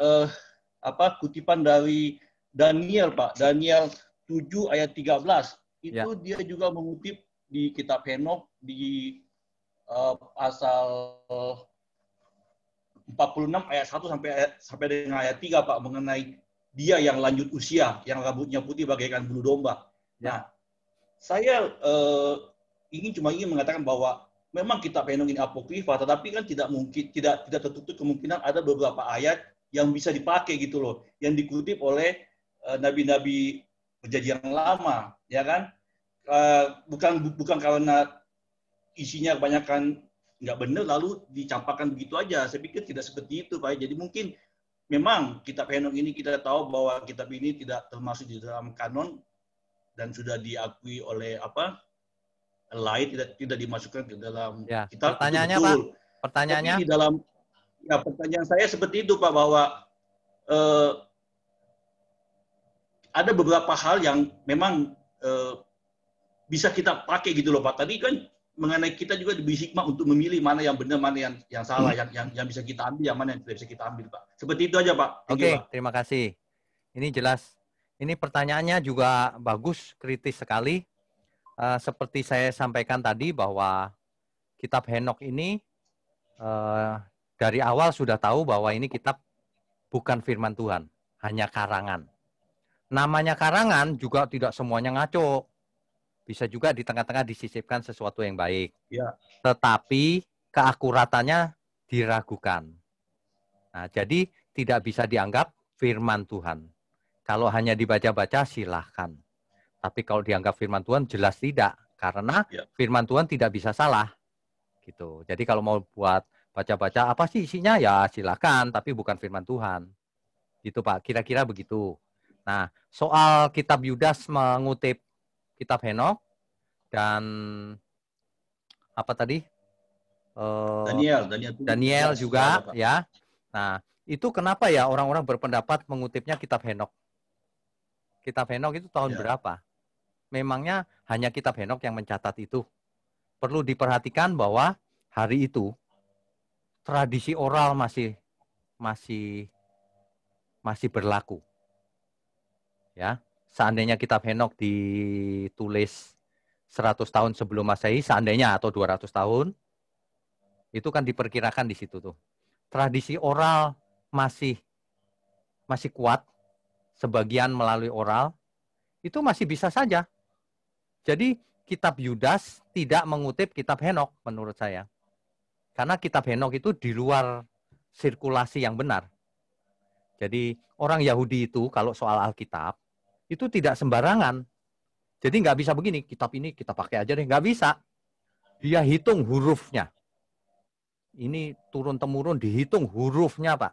kutipan dari Daniel, Pak. Daniel 7 ayat 13. Itu dia juga mengutip di kitab Henok di pasal 46 ayat 1 sampai dengan ayat 3, Pak, mengenai dia yang lanjut usia, yang rambutnya putih bagaikan bulu domba. Nah, saya ingin mengatakan bahwa memang kitab Henok ini apokrifa, tetapi kan tidak tertutup kemungkinan ada beberapa ayat yang bisa dipakai gitu loh, yang dikutip oleh nabi-nabi perjanjian lama, ya kan? Bukan karena isinya kebanyakan nggak benar lalu dicampakkan begitu aja. Saya pikir tidak seperti itu, Pak. Jadi mungkin memang kitab Henok ini kita tahu bahwa kitab ini tidak termasuk di dalam kanon dan sudah diakui oleh lain, tidak dimasukkan ke dalam kitab. Pertanyaannya, Pak? Pertanyaannya? Tapi di dalam pertanyaan saya seperti itu, Pak, bahwa ada beberapa hal yang memang bisa kita pakai gitu loh, Pak. Tadi kan mengenai kita juga diberi hikmah untuk memilih mana yang benar, mana yang salah, yang bisa kita ambil, yang mana yang tidak bisa kita ambil, Pak. Seperti itu aja, Pak. Oke, terima kasih. Ini jelas. Ini pertanyaannya juga bagus, kritis sekali. Seperti saya sampaikan tadi bahwa kitab Henok ini dari awal sudah tahu bahwa ini kitab bukan firman Tuhan, hanya karangan. Namanya karangan juga tidak semuanya ngaco. Bisa juga di tengah-tengah disisipkan sesuatu yang baik. Ya. Tetapi keakuratannya diragukan. Nah, jadi tidak bisa dianggap firman Tuhan. Kalau hanya dibaca-baca silahkan. Tapi kalau dianggap firman Tuhan jelas tidak. Karena firman Tuhan tidak bisa salah. Gitu. Jadi kalau mau buat baca-baca apa sih isinya ya silahkan. Tapi bukan firman Tuhan. Gitu, Pak. Kira-kira begitu. Nah, soal kitab Yudas mengutip kitab Henok dan apa tadi? Daniel juga ya. Nah, itu kenapa ya orang-orang berpendapat mengutipnya kitab Henok? Kitab Henok itu tahun berapa? Memangnya hanya kitab Henok yang mencatat itu? Perlu diperhatikan bahwa hari itu tradisi oral masih berlaku. Ya. Seandainya kitab Henok ditulis 100 tahun sebelum Masehi, seandainya, atau 200 tahun, itu kan diperkirakan di situ tuh. Tradisi oral masih kuat, sebagian melalui oral, itu masih bisa saja. Jadi kitab Yudas tidak mengutip kitab Henokh menurut saya. Karena kitab Henokh itu di luar sirkulasi yang benar. Jadi orang Yahudi itu kalau soal Alkitab, itu tidak sembarangan. Jadi nggak bisa begini, kitab ini kita pakai aja deh. Nggak bisa. Dia hitung hurufnya. Ini turun-temurun dihitung hurufnya, Pak.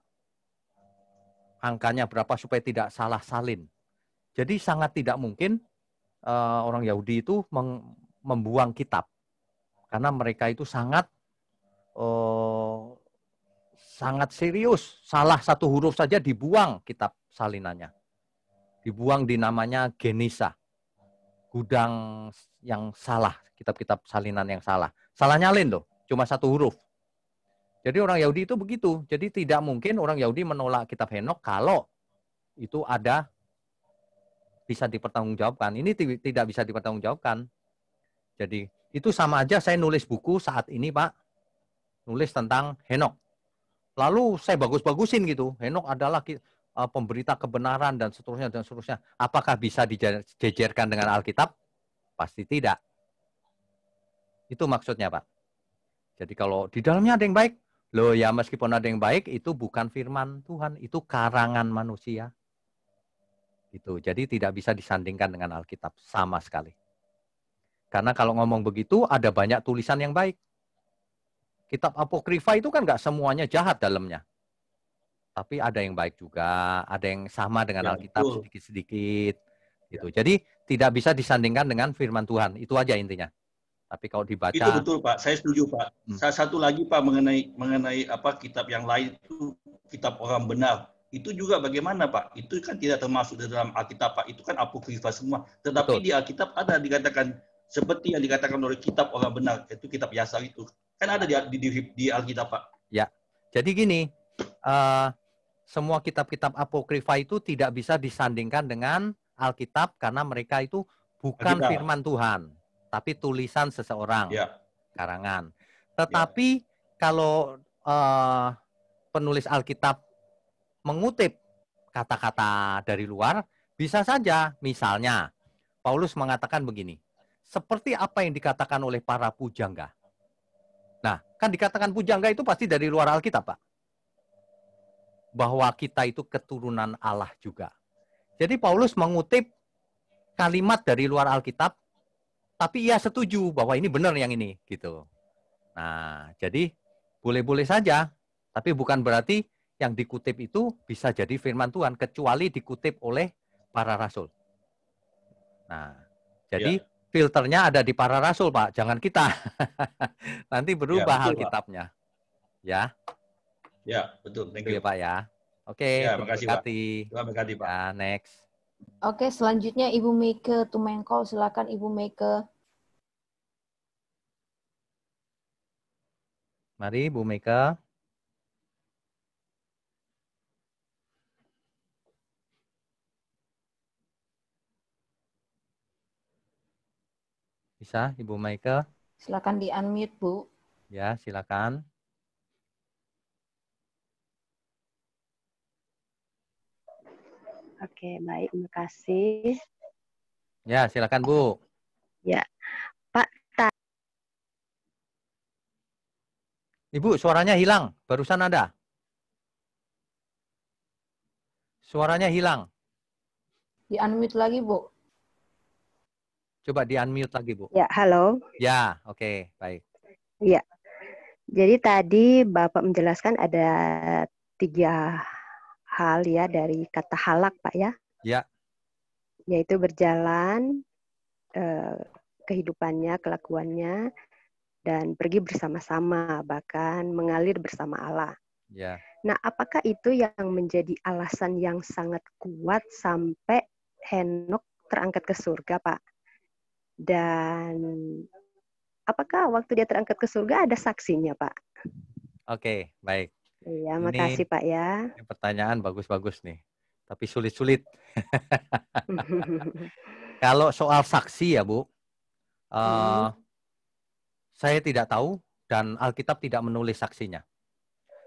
Angkanya berapa supaya tidak salah salin. Jadi sangat tidak mungkin orang Yahudi itu membuang kitab. Karena mereka itu sangat serius. Salah satu huruf saja dibuang kitab salinannya. Dibuang di namanya Genisa. Gudang yang salah. Kitab-kitab salinan yang salah. Salah nyalin loh. Cuma satu huruf. Jadi orang Yahudi itu begitu. Jadi tidak mungkin orang Yahudi menolak kitab Henokh kalau itu ada bisa dipertanggungjawabkan. Ini tidak bisa dipertanggungjawabkan. Jadi itu sama aja saya nulis buku saat ini, Pak. Nulis tentang Henokh. Lalu saya bagus-bagusin gitu. Henokh adalah pemberita kebenaran dan seterusnya dan seterusnya. Apakah bisa dijejerkan dengan Alkitab? Pasti tidak. Itu maksudnya, Pak. Jadi kalau di dalamnya ada yang baik, loh ya meskipun ada yang baik, itu bukan firman Tuhan, itu karangan manusia. Gitu. Jadi tidak bisa disandingkan dengan Alkitab sama sekali. Karena kalau ngomong begitu, ada banyak tulisan yang baik. Kitab Apokrifa itu kan nggak semuanya jahat dalamnya. Tapi ada yang baik juga, ada yang sama dengan Alkitab sedikit-sedikit. Gitu. Jadi tidak bisa disandingkan dengan firman Tuhan. Itu aja intinya. Tapi kalau dibaca, itu betul Pak, saya setuju Pak. Satu lagi Pak mengenai apa kitab yang lain itu kitab orang benar. Itu juga bagaimana Pak? Itu kan tidak termasuk di dalam Alkitab Pak. Itu kan apokrifa semua. Tetapi betul. Di Alkitab ada dikatakan seperti yang dikatakan oleh kitab orang benar, itu kitab Yasar itu. Kan ada di Alkitab Pak. Ya. Jadi gini, semua kitab-kitab apokrifa itu tidak bisa disandingkan dengan Alkitab karena mereka itu bukan Alkitab. Firman Tuhan. Tapi tulisan seseorang, karangan. Tetapi kalau penulis Alkitab mengutip kata-kata dari luar, bisa saja. Misalnya, Paulus mengatakan begini, seperti apa yang dikatakan oleh para pujangga. Nah, kan dikatakan pujangga itu pasti dari luar Alkitab, Pak. Bahwa kita itu keturunan Allah juga. Jadi Paulus mengutip kalimat dari luar Alkitab, tapi ia setuju bahwa ini benar yang ini, gitu. Nah, jadi boleh-boleh saja, tapi bukan berarti yang dikutip itu bisa jadi firman Tuhan, kecuali dikutip oleh para rasul. Nah, jadi filternya ada di para rasul, Pak, jangan kita. Nanti berubah Alkitabnya. Ya. Ya, betul. Thank you. Ya, Pak ya. Oke, ya, makasih, Pak. Terima kasih, Pak. Ya, next. Oke, selanjutnya Ibu Meike Tumengkol. Silakan Ibu Meike. Mari, Bu Meike. Bisa, Ibu Meike? Silakan di-unmute, Bu. Ya, silakan. Oke, baik, terima kasih. Ya, silakan Bu. Ya, Pak. Ibu, suaranya hilang. Barusan ada. Suaranya hilang. Di-unmute lagi, Bu. Coba di-unmute lagi, Bu. Ya, halo. Ya, oke, baik. Ya, jadi tadi Bapak menjelaskan ada 3 hal ya dari kata halak, Pak ya. Ya. Yaitu berjalan, kehidupannya, kelakuannya, dan pergi bersama-sama, bahkan mengalir bersama Allah. Ya. Nah, apakah itu yang menjadi alasan yang sangat kuat sampai Henokh terangkat ke surga, Pak? Dan apakah waktu dia terangkat ke surga ada saksinya, Pak? Oke, baik. Iya, makasih Pak ya. Pertanyaan bagus-bagus nih, tapi sulit-sulit. Kalau soal saksi ya Bu, Saya tidak tahu dan Alkitab tidak menulis saksinya.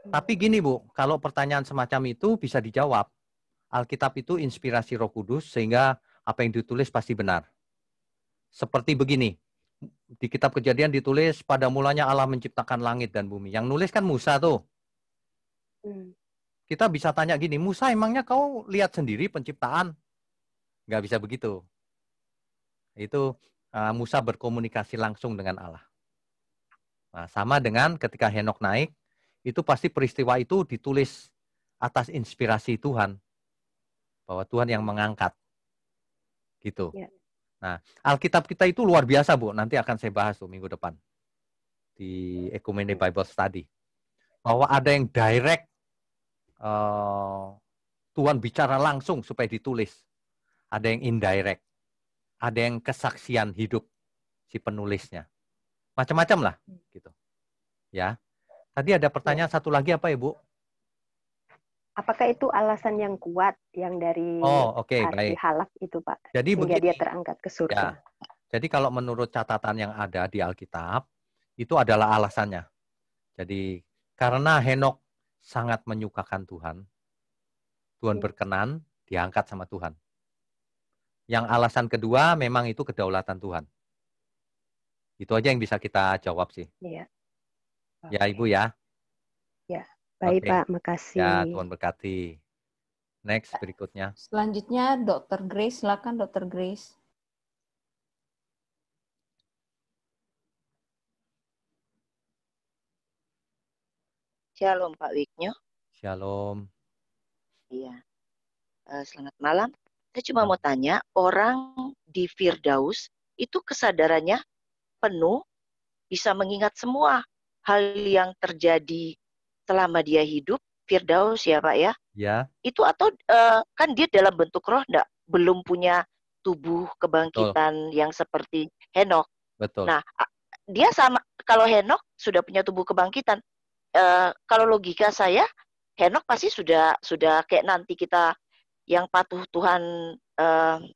Tapi gini Bu, kalau pertanyaan semacam itu bisa dijawab. Alkitab itu inspirasi Roh Kudus sehingga apa yang ditulis pasti benar. Seperti begini, di kitab Kejadian ditulis pada mulanya Allah menciptakan langit dan bumi. Yang nulis kan Musa tuh. Kita bisa tanya gini, Musa emangnya kau lihat sendiri penciptaan? Nggak bisa begitu. Itu Musa berkomunikasi langsung dengan Allah. Nah, sama dengan ketika Henok naik, itu pasti peristiwa itu ditulis atas inspirasi Tuhan. Bahwa Tuhan yang mengangkat. Gitu. Ya. Nah, Alkitab kita itu luar biasa, Bu. Nanti akan saya bahas tuh minggu depan. Di Ecumene Bible Study. Bahwa ada yang direct, Tuhan bicara langsung supaya ditulis. Ada yang indirect. Ada yang kesaksian hidup si penulisnya. Macam-macam lah. Gitu. Ya. Tadi ada pertanyaan satu lagi apa ya, Bu? Apakah itu alasan yang kuat yang dari baik. Halak itu, Pak? Jadi sehingga begini, dia terangkat ke surga. Ya. Jadi kalau menurut catatan yang ada di Alkitab, itu adalah alasannya. Jadi karena Henok sangat menyukakan Tuhan, Tuhan berkenan, diangkat sama Tuhan. Yang alasan kedua memang itu kedaulatan Tuhan. Itu aja yang bisa kita jawab sih. Iya. Ya Ibu ya. Ya. Baik, Pak, makasih. Ya, Tuhan berkati. Next, berikutnya. Selanjutnya, Dr. Grace. Silakan, Dr. Grace. Shalom, Pak Wiknyo. Shalom. Iya. Selamat malam. Saya cuma mau tanya, orang di Firdaus itu kesadarannya penuh, bisa mengingat semua hal yang terjadi selama dia hidup, Firdaus ya Pak ya? Ya. Itu atau kan dia dalam bentuk roh belum punya tubuh kebangkitan yang seperti Henok. Betul. Nah, dia sama, kalau Henok sudah punya tubuh kebangkitan, kalau logika saya, Henok pasti sudah kayak nanti kita yang patuh Tuhan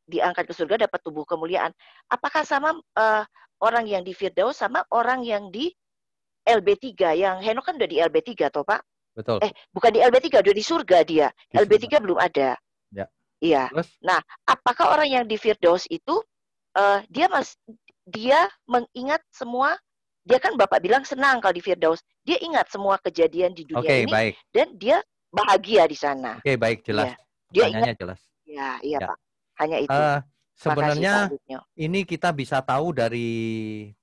diangkat ke surga dapat tubuh kemuliaan. Apakah sama orang yang di Firdaus sama orang yang di LB3, yang Henok kan udah di LB3 toh Pak? Betul. Bukan di LB3, udah di surga dia. Di LB3 surga. Belum ada. Ya. Iya. Terus? Nah, apakah orang yang di Firdaus itu dia mengingat semua? Dia kan Bapak bilang senang kalau di Firdaus. Dia ingat semua kejadian di dunia ini. Baik. Dan dia bahagia di sana. Oke, baik, jelas. Ya. Dia ingat jelas. Iya Pak. Hanya itu. Sebenarnya ini kita bisa tahu dari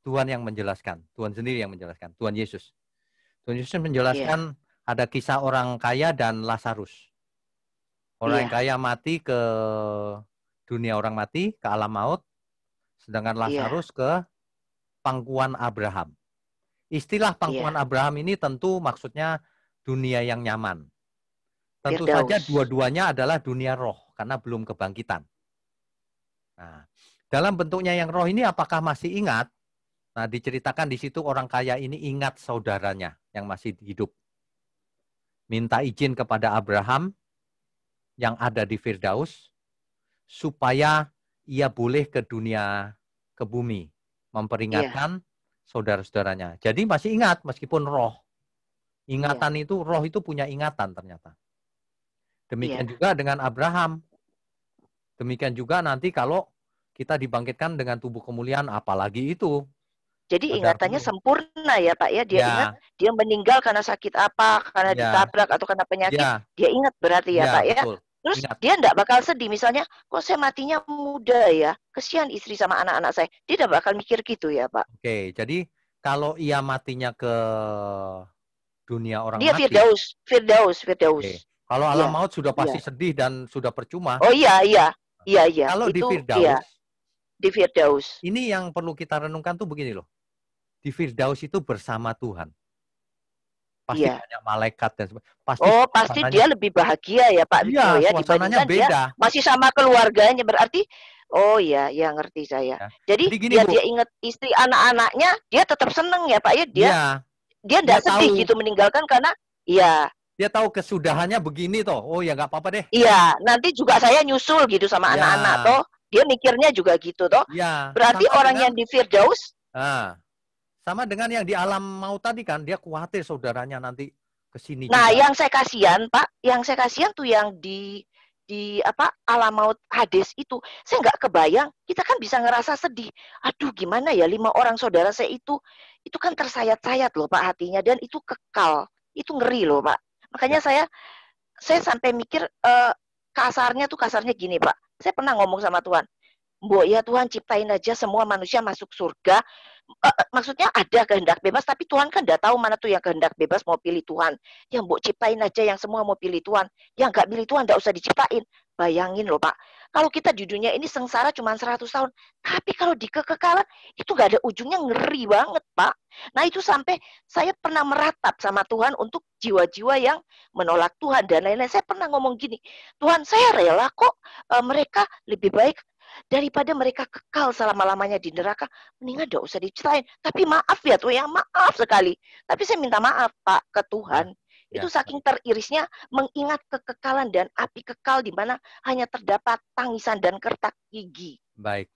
Tuhan yang menjelaskan. Tuhan sendiri yang menjelaskan. Tuhan Yesus. Tuhan Yesus menjelaskan ada kisah orang kaya dan Lazarus. Orang yang kaya mati ke dunia orang mati, ke alam maut. Sedangkan Lazarus ke pangkuan Abraham. Istilah pangkuan Abraham ini tentu maksudnya dunia yang nyaman. Tentu saja dua-duanya adalah dunia roh, karena belum kebangkitan. Nah, dalam bentuknya yang roh ini apakah masih ingat? Nah, diceritakan di situ orang kaya ini ingat saudaranya yang masih hidup. Minta izin kepada Abraham yang ada di Firdaus supaya ia boleh ke dunia, ke bumi, memperingatkan saudara-saudaranya. Jadi masih ingat meskipun roh. Ingatan itu, roh itu punya ingatan ternyata. Demikian juga dengan Abraham. Demikian juga nanti kalau kita dibangkitkan dengan tubuh kemuliaan, apalagi itu. Jadi ingatannya sempurna ya Pak ya. Dia ingat dia meninggal karena sakit apa, karena ditabrak atau karena penyakit. Dia ingat berarti ya Pak ya. Betul. Terus dia enggak bakal sedih. Misalnya, kok saya matinya muda ya. Kesian istri sama anak-anak saya. Dia enggak bakal mikir gitu ya Pak. Oke, jadi kalau ia matinya ke dunia orang dia mati. Dia Firdaus. Okay. Kalau alam maut sudah pasti sedih dan sudah percuma. Oh iya. Kalau itu, di Firdaus. Ini yang perlu kita renungkan tuh begini loh. Di Firdaus itu bersama Tuhan. Pasti banyak malaikat dan pasti dia lebih bahagia ya Pak Wikno ya dibandingkan beda. Dia masih sama keluarganya, berarti ya ngerti saya. Jadi gini, dia ingat istri anak-anaknya, dia tetap seneng ya Pak ya. Dia enggak sedih gitu meninggalkan karena dia tahu kesudahannya begini toh. Oh ya nggak apa-apa deh. Iya, nanti juga saya nyusul gitu sama anak-anak toh. Dia mikirnya juga gitu toh. Ya, Berarti sama orang dengan, yang di Firdaus, sama dengan yang di alam maut tadi kan, dia khawatir saudaranya nanti ke sini nah juga. yang saya kasihan Pak, yang saya kasihan tuh yang di apa alam maut Hades itu, saya nggak kebayang. Kita kan bisa ngerasa sedih. Aduh gimana ya 5 orang saudara saya itu kan tersayat-sayat loh Pak hatinya, dan itu kekal, itu ngeri loh Pak. Makanya saya sampai mikir kasarnya gini Pak. Saya pernah ngomong sama Tuhan, Mbok ya Tuhan ciptain aja semua manusia masuk surga. Maksudnya ada kehendak bebas, tapi Tuhan kan tidak tahu mana tuh yang kehendak bebas mau pilih Tuhan. Yang Mbok ciptain aja yang semua mau pilih Tuhan. Yang nggak pilih Tuhan nggak usah diciptain. Bayangin loh Pak, kalau kita di dunia ini sengsara cuma 100 tahun, tapi kalau di kekekalan itu nggak ada ujungnya, ngeri banget Pak. Nah itu sampai saya pernah meratap sama Tuhan untuk jiwa-jiwa yang menolak Tuhan dan lain-lain. Saya pernah ngomong gini, Tuhan saya rela kok mereka lebih baik daripada mereka kekal selama-lamanya di neraka, mendingan gak usah diceritain. Tapi maaf ya tuh yang maaf sekali. Tapi saya minta maaf Pak ke Tuhan. Itu saking teririsnya mengingat kekekalan dan api kekal di mana hanya terdapat tangisan dan kertak gigi. Baik.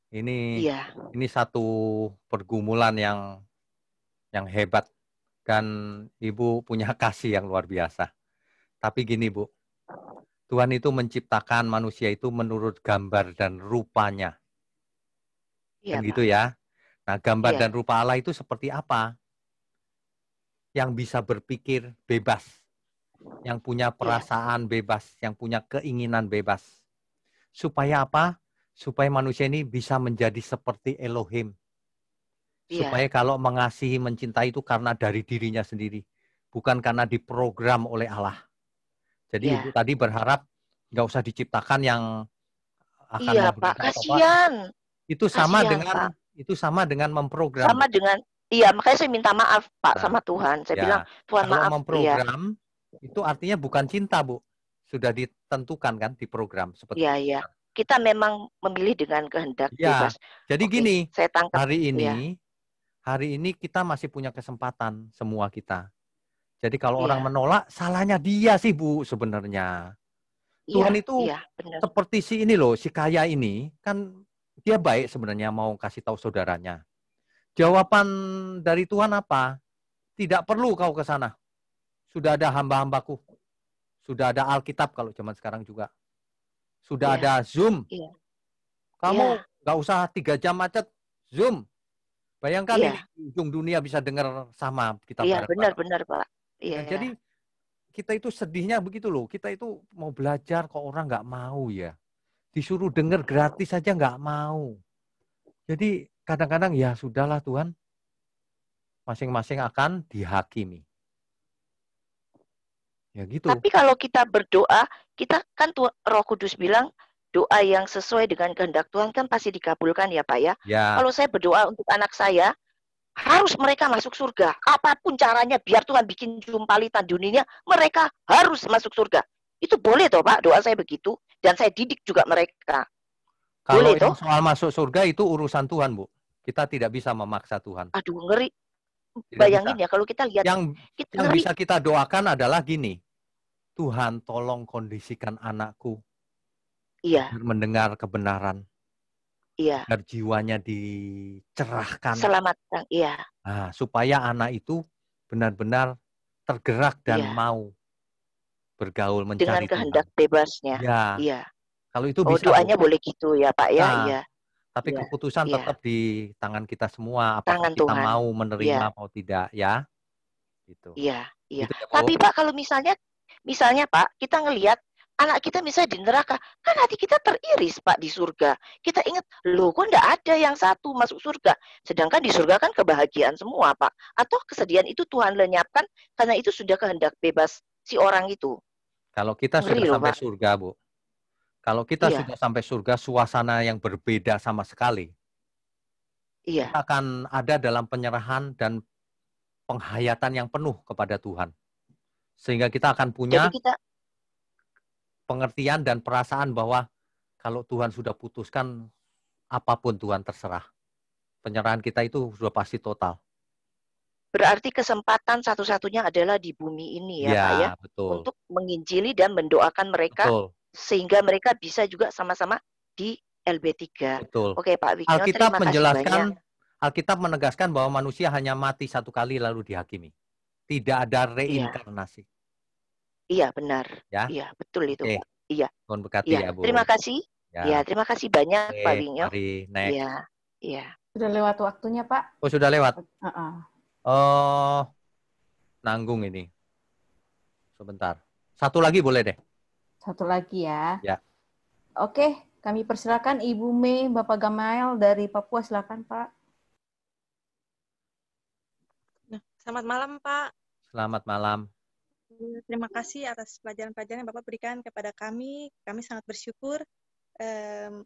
Ini satu pergumulan yang hebat, dan Ibu punya kasih yang luar biasa. Tapi gini Bu, Tuhan itu menciptakan manusia itu menurut gambar dan rupanya. Kan gitu ya. Nah, gambar dan rupa Allah itu seperti apa? Yang bisa berpikir bebas, yang punya perasaan bebas, yang punya keinginan bebas. Supaya apa? Supaya manusia ini bisa menjadi seperti Elohim. Supaya kalau mengasihi, mencintai itu karena dari dirinya sendiri, bukan karena diprogram oleh Allah. Jadi Ibu tadi berharap nggak usah diciptakan yang akan Pak, kasihan. Itu sama dengan Pak. Itu sama dengan memprogram. Sama dengan makanya saya minta maaf Pak sama Tuhan. Saya bilang Tuhan kalau maaf. Kalau memprogram itu artinya bukan cinta Bu, sudah ditentukan kan di program seperti itu. Iya. Kita memang memilih dengan kehendak bebas. Jadi gini, saya tangkap, hari ini kita masih punya kesempatan semua kita. Jadi kalau orang menolak, salahnya dia sih Bu sebenarnya. Tuhan itu seperti si ini loh, si kaya ini, kan dia baik sebenarnya mau kasih tahu saudaranya. Jawaban dari Tuhan apa? Tidak perlu kau ke sana. Sudah ada hamba-hambaku. Sudah ada Alkitab kalau zaman sekarang juga. Sudah ada Zoom. Kamu nggak usah 3 jam macet, Zoom. Bayangkan ini ujung dunia bisa dengar sama kita. Iya, benar Pak. Iya. Jadi kita itu sedihnya begitu loh. Kita itu mau belajar kok orang nggak mau ya. Disuruh dengar gratis saja nggak mau. Jadi kadang-kadang ya sudahlah Tuhan. Masing-masing akan dihakimi. Ya gitu. Tapi kalau kita berdoa, kita kan Roh Kudus bilang doa yang sesuai dengan kehendak Tuhan kan pasti dikabulkan ya Pak ya. Kalau saya berdoa untuk anak saya, harus mereka masuk surga. Apapun caranya, biar Tuhan bikin jumpalitan dunia, mereka harus masuk surga. Itu boleh toh Pak, doa saya begitu. Dan saya didik juga mereka. Kalau yang soal masuk surga itu urusan Tuhan Bu. Kita tidak bisa memaksa Tuhan. Aduh ngeri. Bayangin ya kalau kita lihat. Yang bisa kita doakan adalah gini. Tuhan tolong kondisikan anakku. Mendengar kebenaran. Agar jiwanya dicerahkan. Selamatkan, Nah, supaya anak itu benar-benar tergerak dan mau bergaul mencari dengan kehendak Tuhan. bebasnya. Kalau itu bisa. Doanya boleh gitu ya Pak ya. Tapi keputusan tetap di tangan kita semua. Apakah kita Tuhan. mau menerima atau tidak ya? Gitu. Iya. Gitu ya, tapi Pak kalau misalnya Pak kita ngelihat anak kita misalnya di neraka, kan hati kita teriris Pak di surga. Kita ingat, loh kok enggak ada yang satu masuk surga. Sedangkan di surga kan kebahagiaan semua Pak. Atau kesedihan itu Tuhan lenyapkan karena itu sudah kehendak bebas si orang itu. Kalau kita sudah sampai surga Bu. Kalau kita sudah sampai surga, suasana yang berbeda sama sekali. Kita akan ada dalam penyerahan dan penghayatan yang penuh kepada Tuhan. Sehingga kita akan punya pengertian dan perasaan bahwa kalau Tuhan sudah putuskan, apapun Tuhan terserah. Penyerahan kita itu sudah pasti total. Berarti kesempatan satu-satunya adalah di bumi ini ya Pak ya. Betul. Untuk menginjili dan mendoakan mereka. Betul. Sehingga mereka bisa juga sama-sama LB3. Betul. Oke, Pak Wigno, Alkitab terima kasih banyak. menjelaskan, Alkitab menegaskan bahwa manusia hanya mati satu kali lalu dihakimi. Tidak ada reinkarnasi. Iya, benar. Ya. Iya, betul itu, Oke. Pak. Iya. Tuhan berkati Iya, ya, Bu. terima kasih. Ya. Ya, terima kasih banyak, Oke, Pak Wigno. mari next. Iya, iya. Sudah lewat waktunya, Pak. Oh, sudah lewat? Uh-uh. Nanggung ini. Sebentar. Satu lagi boleh deh. Satu lagi ya. Ya. Oke, kami persilakan Ibu Mei, Bapak Gamael dari Papua, silakan Pak. Selamat malam, Pak. Selamat malam. Terima kasih atas pelajaran-pelajaran yang Bapak berikan kepada kami. Kami sangat bersyukur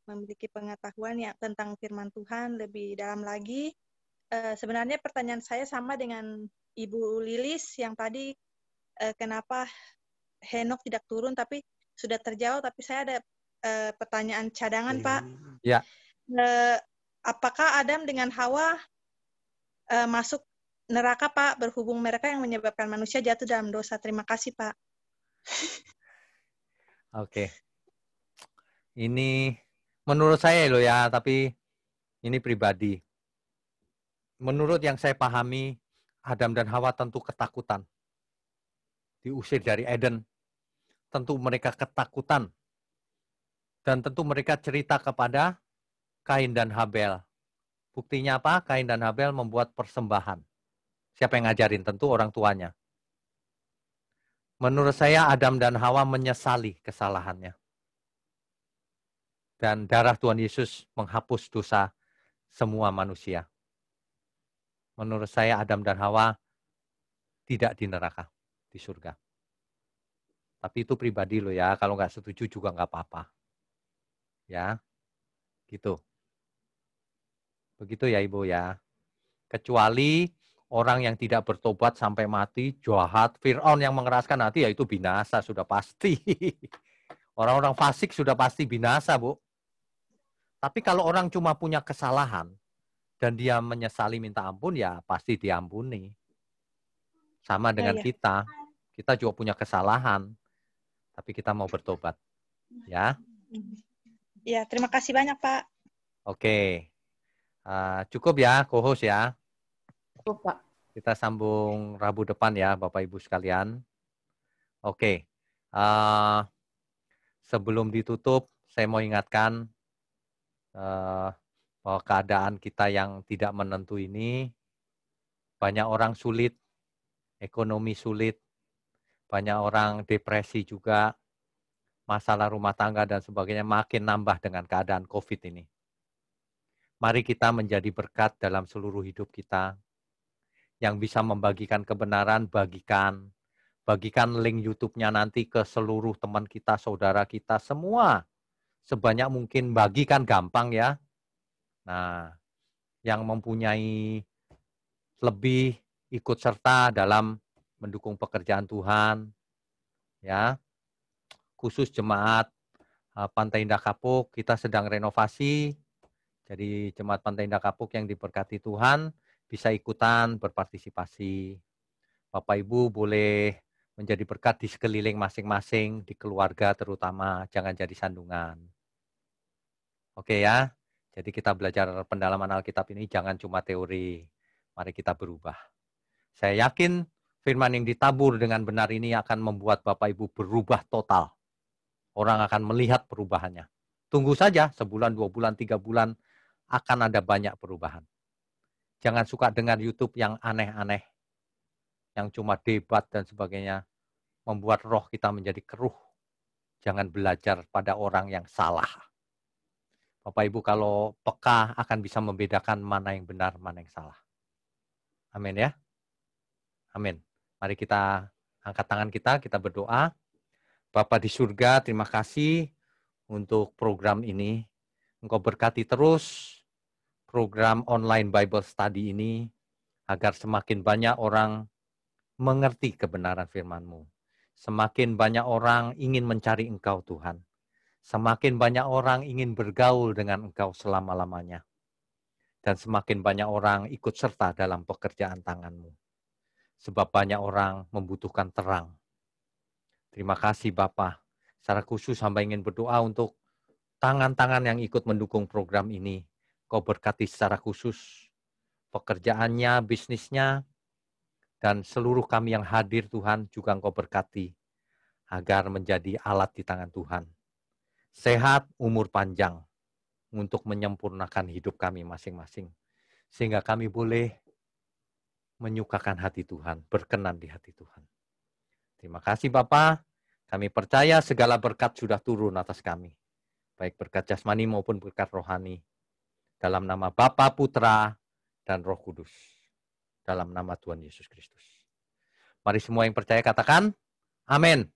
memiliki pengetahuan yang tentang firman Tuhan lebih dalam lagi. Sebenarnya pertanyaan saya sama dengan Ibu Lilis yang tadi, kenapa Henok tidak turun, tapi sudah terjawab. Tapi saya ada pertanyaan cadangan, Pak. Ya. Apakah Adam dengan Hawa masuk neraka, Pak, berhubung mereka yang menyebabkan manusia jatuh dalam dosa? Terima kasih, Pak. Oke. Ini menurut saya loh ya, tapi ini pribadi. Menurut yang saya pahami, Adam dan Hawa tentu ketakutan. Diusir dari Eden. Tentu mereka ketakutan. Dan tentu mereka cerita kepada Kain dan Habel. Buktinya apa? Kain dan Habel membuat persembahan. Siapa yang ngajarin? Tentu orang tuanya. Menurut saya Adam dan Hawa menyesali kesalahannya. Dan darah Tuhan Yesus menghapus dosa semua manusia. Menurut saya Adam dan Hawa tidak di neraka, di surga. Tapi itu pribadi loh ya, kalau nggak setuju juga nggak apa-apa. Ya, gitu. Begitu ya Ibu ya. Kecuali orang yang tidak bertobat sampai mati, jahat, Fir'aun yang mengeraskan hati, ya itu binasa, sudah pasti. Orang-orang fasik sudah pasti binasa, Bu. Tapi kalau orang cuma punya kesalahan, dan dia menyesali minta ampun, ya pasti diampuni. Sama dengan kita. Kita juga punya kesalahan, tapi kita mau bertobat. Ya. Ya, terima kasih banyak, Pak. Oke. Cukup ya, co-host ya. Cukup, Pak. Kita sambung Rabu depan ya, Bapak Ibu sekalian. Oke. Sebelum ditutup, saya mau ingatkan bahwa keadaan kita yang tidak menentu ini, banyak orang sulit, ekonomi sulit, banyak orang depresi juga, masalah rumah tangga dan sebagainya makin nambah dengan keadaan COVID ini. Mari kita menjadi berkat dalam seluruh hidup kita. Yang bisa membagikan kebenaran, bagikan. Bagikan link YouTube-nya nanti ke seluruh teman kita, saudara kita, semua. Sebanyak mungkin, bagikan gampang ya. Nah, yang mempunyai lebih ikut serta dalam mendukung pekerjaan Tuhan, ya, khusus jemaat Pantai Indah Kapuk, kita sedang renovasi. Jadi jemaat Pantai Indah Kapuk yang diberkati Tuhan bisa ikutan berpartisipasi. Bapak Ibu boleh menjadi berkat di sekeliling masing-masing, di keluarga terutama, jangan jadi sandungan. Oke ya, jadi kita belajar pendalaman Alkitab ini jangan cuma teori, mari kita berubah. Saya yakin firman yang ditabur dengan benar ini akan membuat Bapak Ibu berubah total. Orang akan melihat perubahannya. Tunggu saja, sebulan, 2 bulan, 3 bulan, akan ada banyak perubahan. Jangan suka dengar YouTube yang aneh-aneh, yang cuma debat dan sebagainya, membuat roh kita menjadi keruh. Jangan belajar pada orang yang salah. Bapak Ibu kalau peka akan bisa membedakan mana yang benar, mana yang salah. Amin ya. Amin. Mari kita angkat tangan kita berdoa. Bapa di surga, terima kasih untuk program ini. Engkau berkati terus program online Bible Study ini, agar semakin banyak orang mengerti kebenaran firman-Mu. Semakin banyak orang ingin mencari Engkau Tuhan. Semakin banyak orang ingin bergaul dengan Engkau selama-lamanya. Dan semakin banyak orang ikut serta dalam pekerjaan tangan-Mu. Sebab banyak orang membutuhkan terang. Terima kasih Bapa. Secara khusus hamba ingin berdoa untuk tangan-tangan yang ikut mendukung program ini, Kau berkati secara khusus pekerjaannya, bisnisnya, dan seluruh kami yang hadir Tuhan juga Engkau berkati agar menjadi alat di tangan Tuhan. Sehat, umur panjang untuk menyempurnakan hidup kami masing-masing. Sehingga kami boleh menyukakan hati Tuhan, berkenan di hati Tuhan. Terima kasih Bapa. Kami percaya segala berkat sudah turun atas kami. Baik berkat jasmani maupun berkat rohani. Dalam nama Bapa, Putra, dan Roh Kudus. Dalam nama Tuhan Yesus Kristus. Mari semua yang percaya katakan, amin.